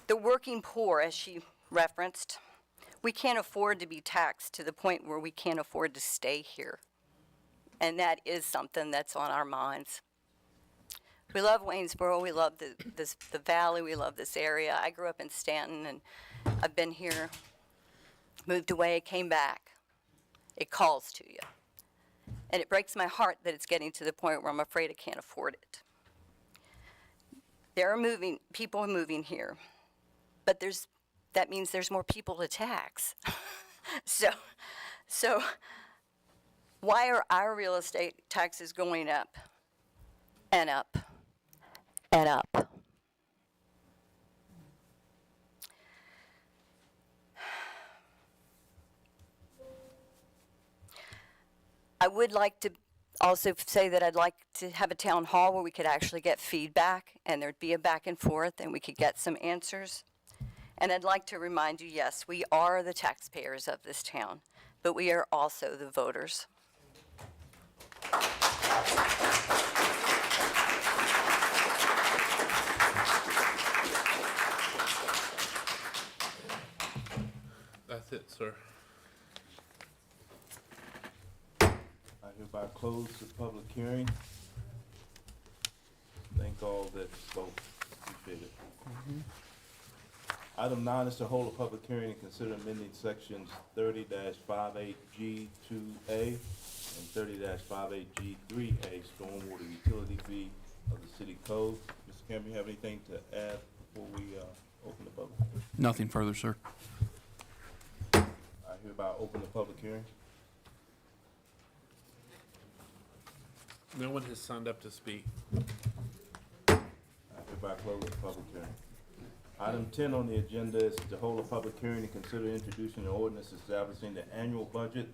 The working poor, as she referenced, we can't afford to be taxed to the point where we can't afford to stay here. And that is something that's on our minds. We love Waynesboro, we love the valley, we love this area. I grew up in Stanton, and I've been here, moved away, came back. It calls to you. And it breaks my heart that it's getting to the point where I'm afraid I can't afford it. People are moving here, but that means there's more people to tax. So why are our real estate taxes going up and up and up? I would like to also say that I'd like to have a town hall where we could actually get feedback and there'd be a back and forth and we could get some answers. And I'd like to remind you, yes, we are the taxpayers of this town, but we are also the voters. That's it, sir. I hereby close the public hearing. Thank all that spoke. Appreciate it. Item 9 is to hold a public hearing and consider amending sections 30-58G2A and 30-58G3A stormwater utility fee of the city code. Mr. Campbell, you have anything to add before we open the public hearing? Nothing further, sir. I hereby open the public hearing. No one has signed up to speak. I hereby close the public hearing. Item 10 on the agenda is to hold a public hearing and consider introducing an ordinance establishing the annual budget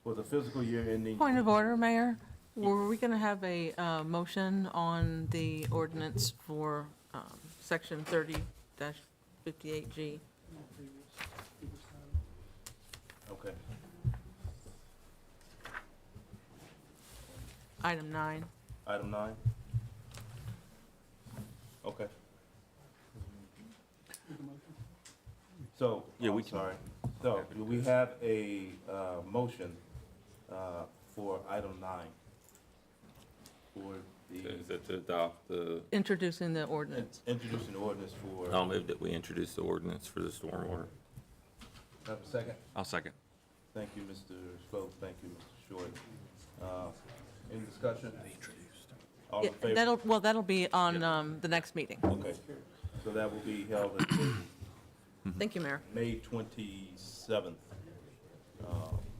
for the fiscal year ending. Point of order, Mayor. Were we going to have a motion on the ordinance for section 30-58G? Okay. Item 9. Item 9? Okay. So, Yeah, we I'm sorry. So, do we have a motion for item 9? For Is that to adopt the, Introducing the ordinance. introducing the ordinance for, I'll move that we introduce the ordinance for the stormwater. have a second? I'll second. Thank you, Mr. Swope. Thank you, Mr. Short. Any discussion? All in favor? That'll be on the next meeting. Okay. So that will be held at the Thank you, Mayor. May 27th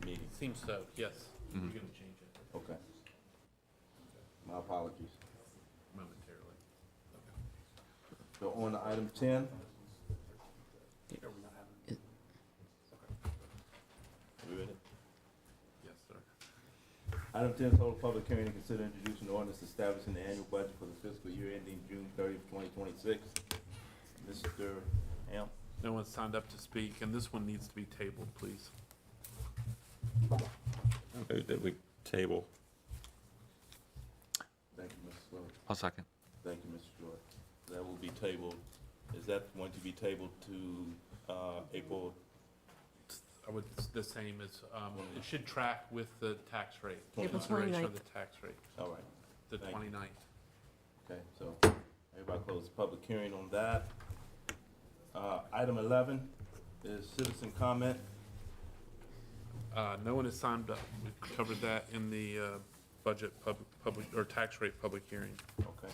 meeting. Seems so, yes. We're gonna change it Okay. My apologies. momentarily. So on to item 10. We ready? Yes, sir. Item 10, total public hearing to consider introducing ordinance establishing the annual budget for the fiscal year ending June 30th, 2026. Mr. Hamp. No one signed up to speak, and this one needs to be tabled, please. I move that we table. Thank you, Mr. Swope. I'll second. Thank you, Mr. Short. That will be tabled. Is that going to be tabled to April? The same as, it should track with the tax rate. April Consideration of 29th. the tax rate, All right. the Thank you. 29th. Okay, so everybody close the public hearing on that. Item 11 is citizen comment. No one has signed up. We covered that in the budget public, or tax rate public hearing. Okay.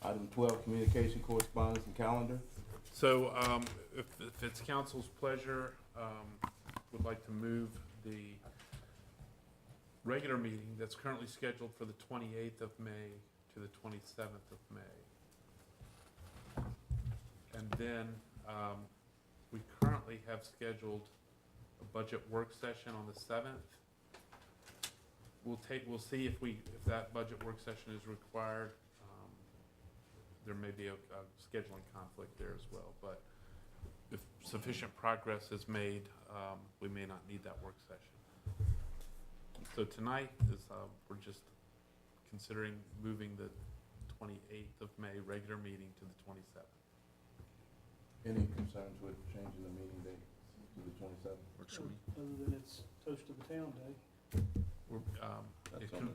Item 12, communication, correspondence, and calendar. So if it's council's pleasure, would like to move the regular meeting that's currently scheduled for the 28th of May to the 27th of May. And then we currently have scheduled a budget work session on the 7th. We'll see if that budget work session is required. There may be a scheduling conflict there as well, but if sufficient progress is made, we may not need that work session. So tonight is, we're just considering moving the 28th of May regular meeting to the 27th. Any concerns with changing the meeting date to the 27th? Works for me. Other than it's Toast of the Town Day.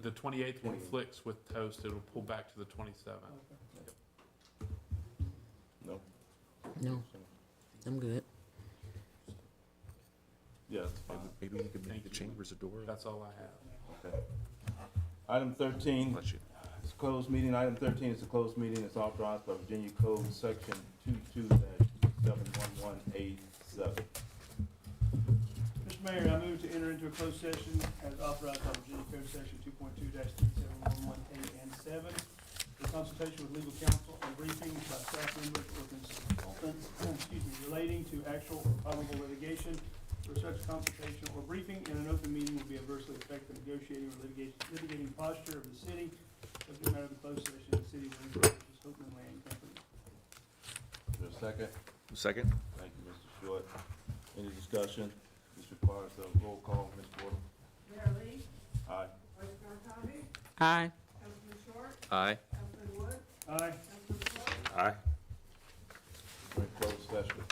The 28th conflicts with Toast, it'll pull back to the 27th. No? No, I'm good. Yeah, that's fine. Maybe you could make the chambers a door. That's all I have. Okay. Item 13. It's a closed meeting. Item 13 is a closed meeting. It's authorized by Virginia Code Section 22-711A7. Mr. Mayor, I move to enter into a closed session as authorized by Virginia Code Section 2.2-3711A and 7 for consultation with legal counsel and briefings by staff members or consultants, relating to actual or probable litigation. For such consultation or briefing in an open meeting will be adversely affect the negotiating or litigating posture of the city. Subject matter of the closed session, the city of Waynesboro versus Hopeland Land Company. Is there a second? Second. Thank you, Mr. Short. Any discussion? This requires a roll call. Ms. Porter? Mayor Lee, Aye. Vice Mayor Tommy, Aye. Councilman Short, Aye. Councilman Wood, Aye. Councilman Clark. Aye. We're in closed session.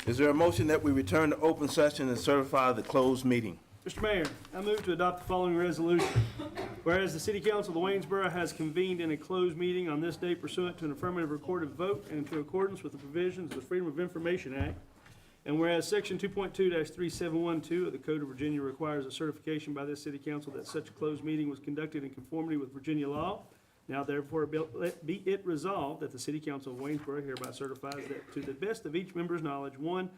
Is there a motion that we return to open session and certify the closed meeting? Mr. Mayor, I move to adopt the following resolution. Whereas the City Council of Waynesboro has convened in a closed meeting on this day pursuant to an affirmative recorded vote and in accordance with the provisions of the Freedom of Information Act. And whereas Section 2.2-3712 of the Code of Virginia requires a certification by this City Council that such a closed meeting was conducted in conformity with Virginia be it resolved that the City Council of Waynesboro hereby certifies that to the best of each member's knowledge, one,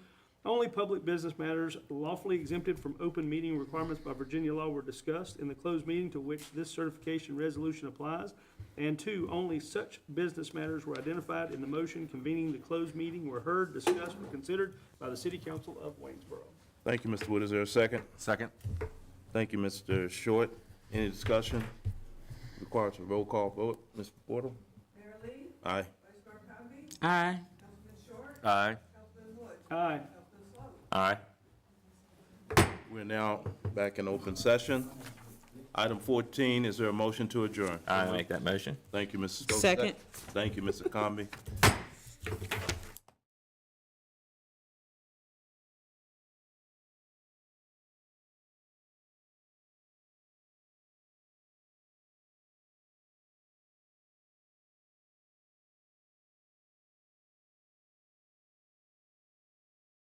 only public business matters lawfully exempted from open meeting requirements by Virginia law were discussed in the closed meeting to which this certification resolution applies. And two, only such business matters were identified in the motion convening the closed meeting were heard, discussed, or considered by the City Council of Waynesboro. Thank you, Mr. Wood. Is there a second? Second. Thank you, Mr. Short. Any discussion? Requires a roll call vote. Mr. Portal? Mayor Lee, Aye. Vice Mayor Covey, Aye. Councilman Short, Aye. Councilman Wood, Aye. Councilman Slow. Aye. We're now back in open session. Item 14, is there a motion to adjourn? I make that motion. Thank you, Mrs. Stokes. Second. Thank you, Mr. Comby.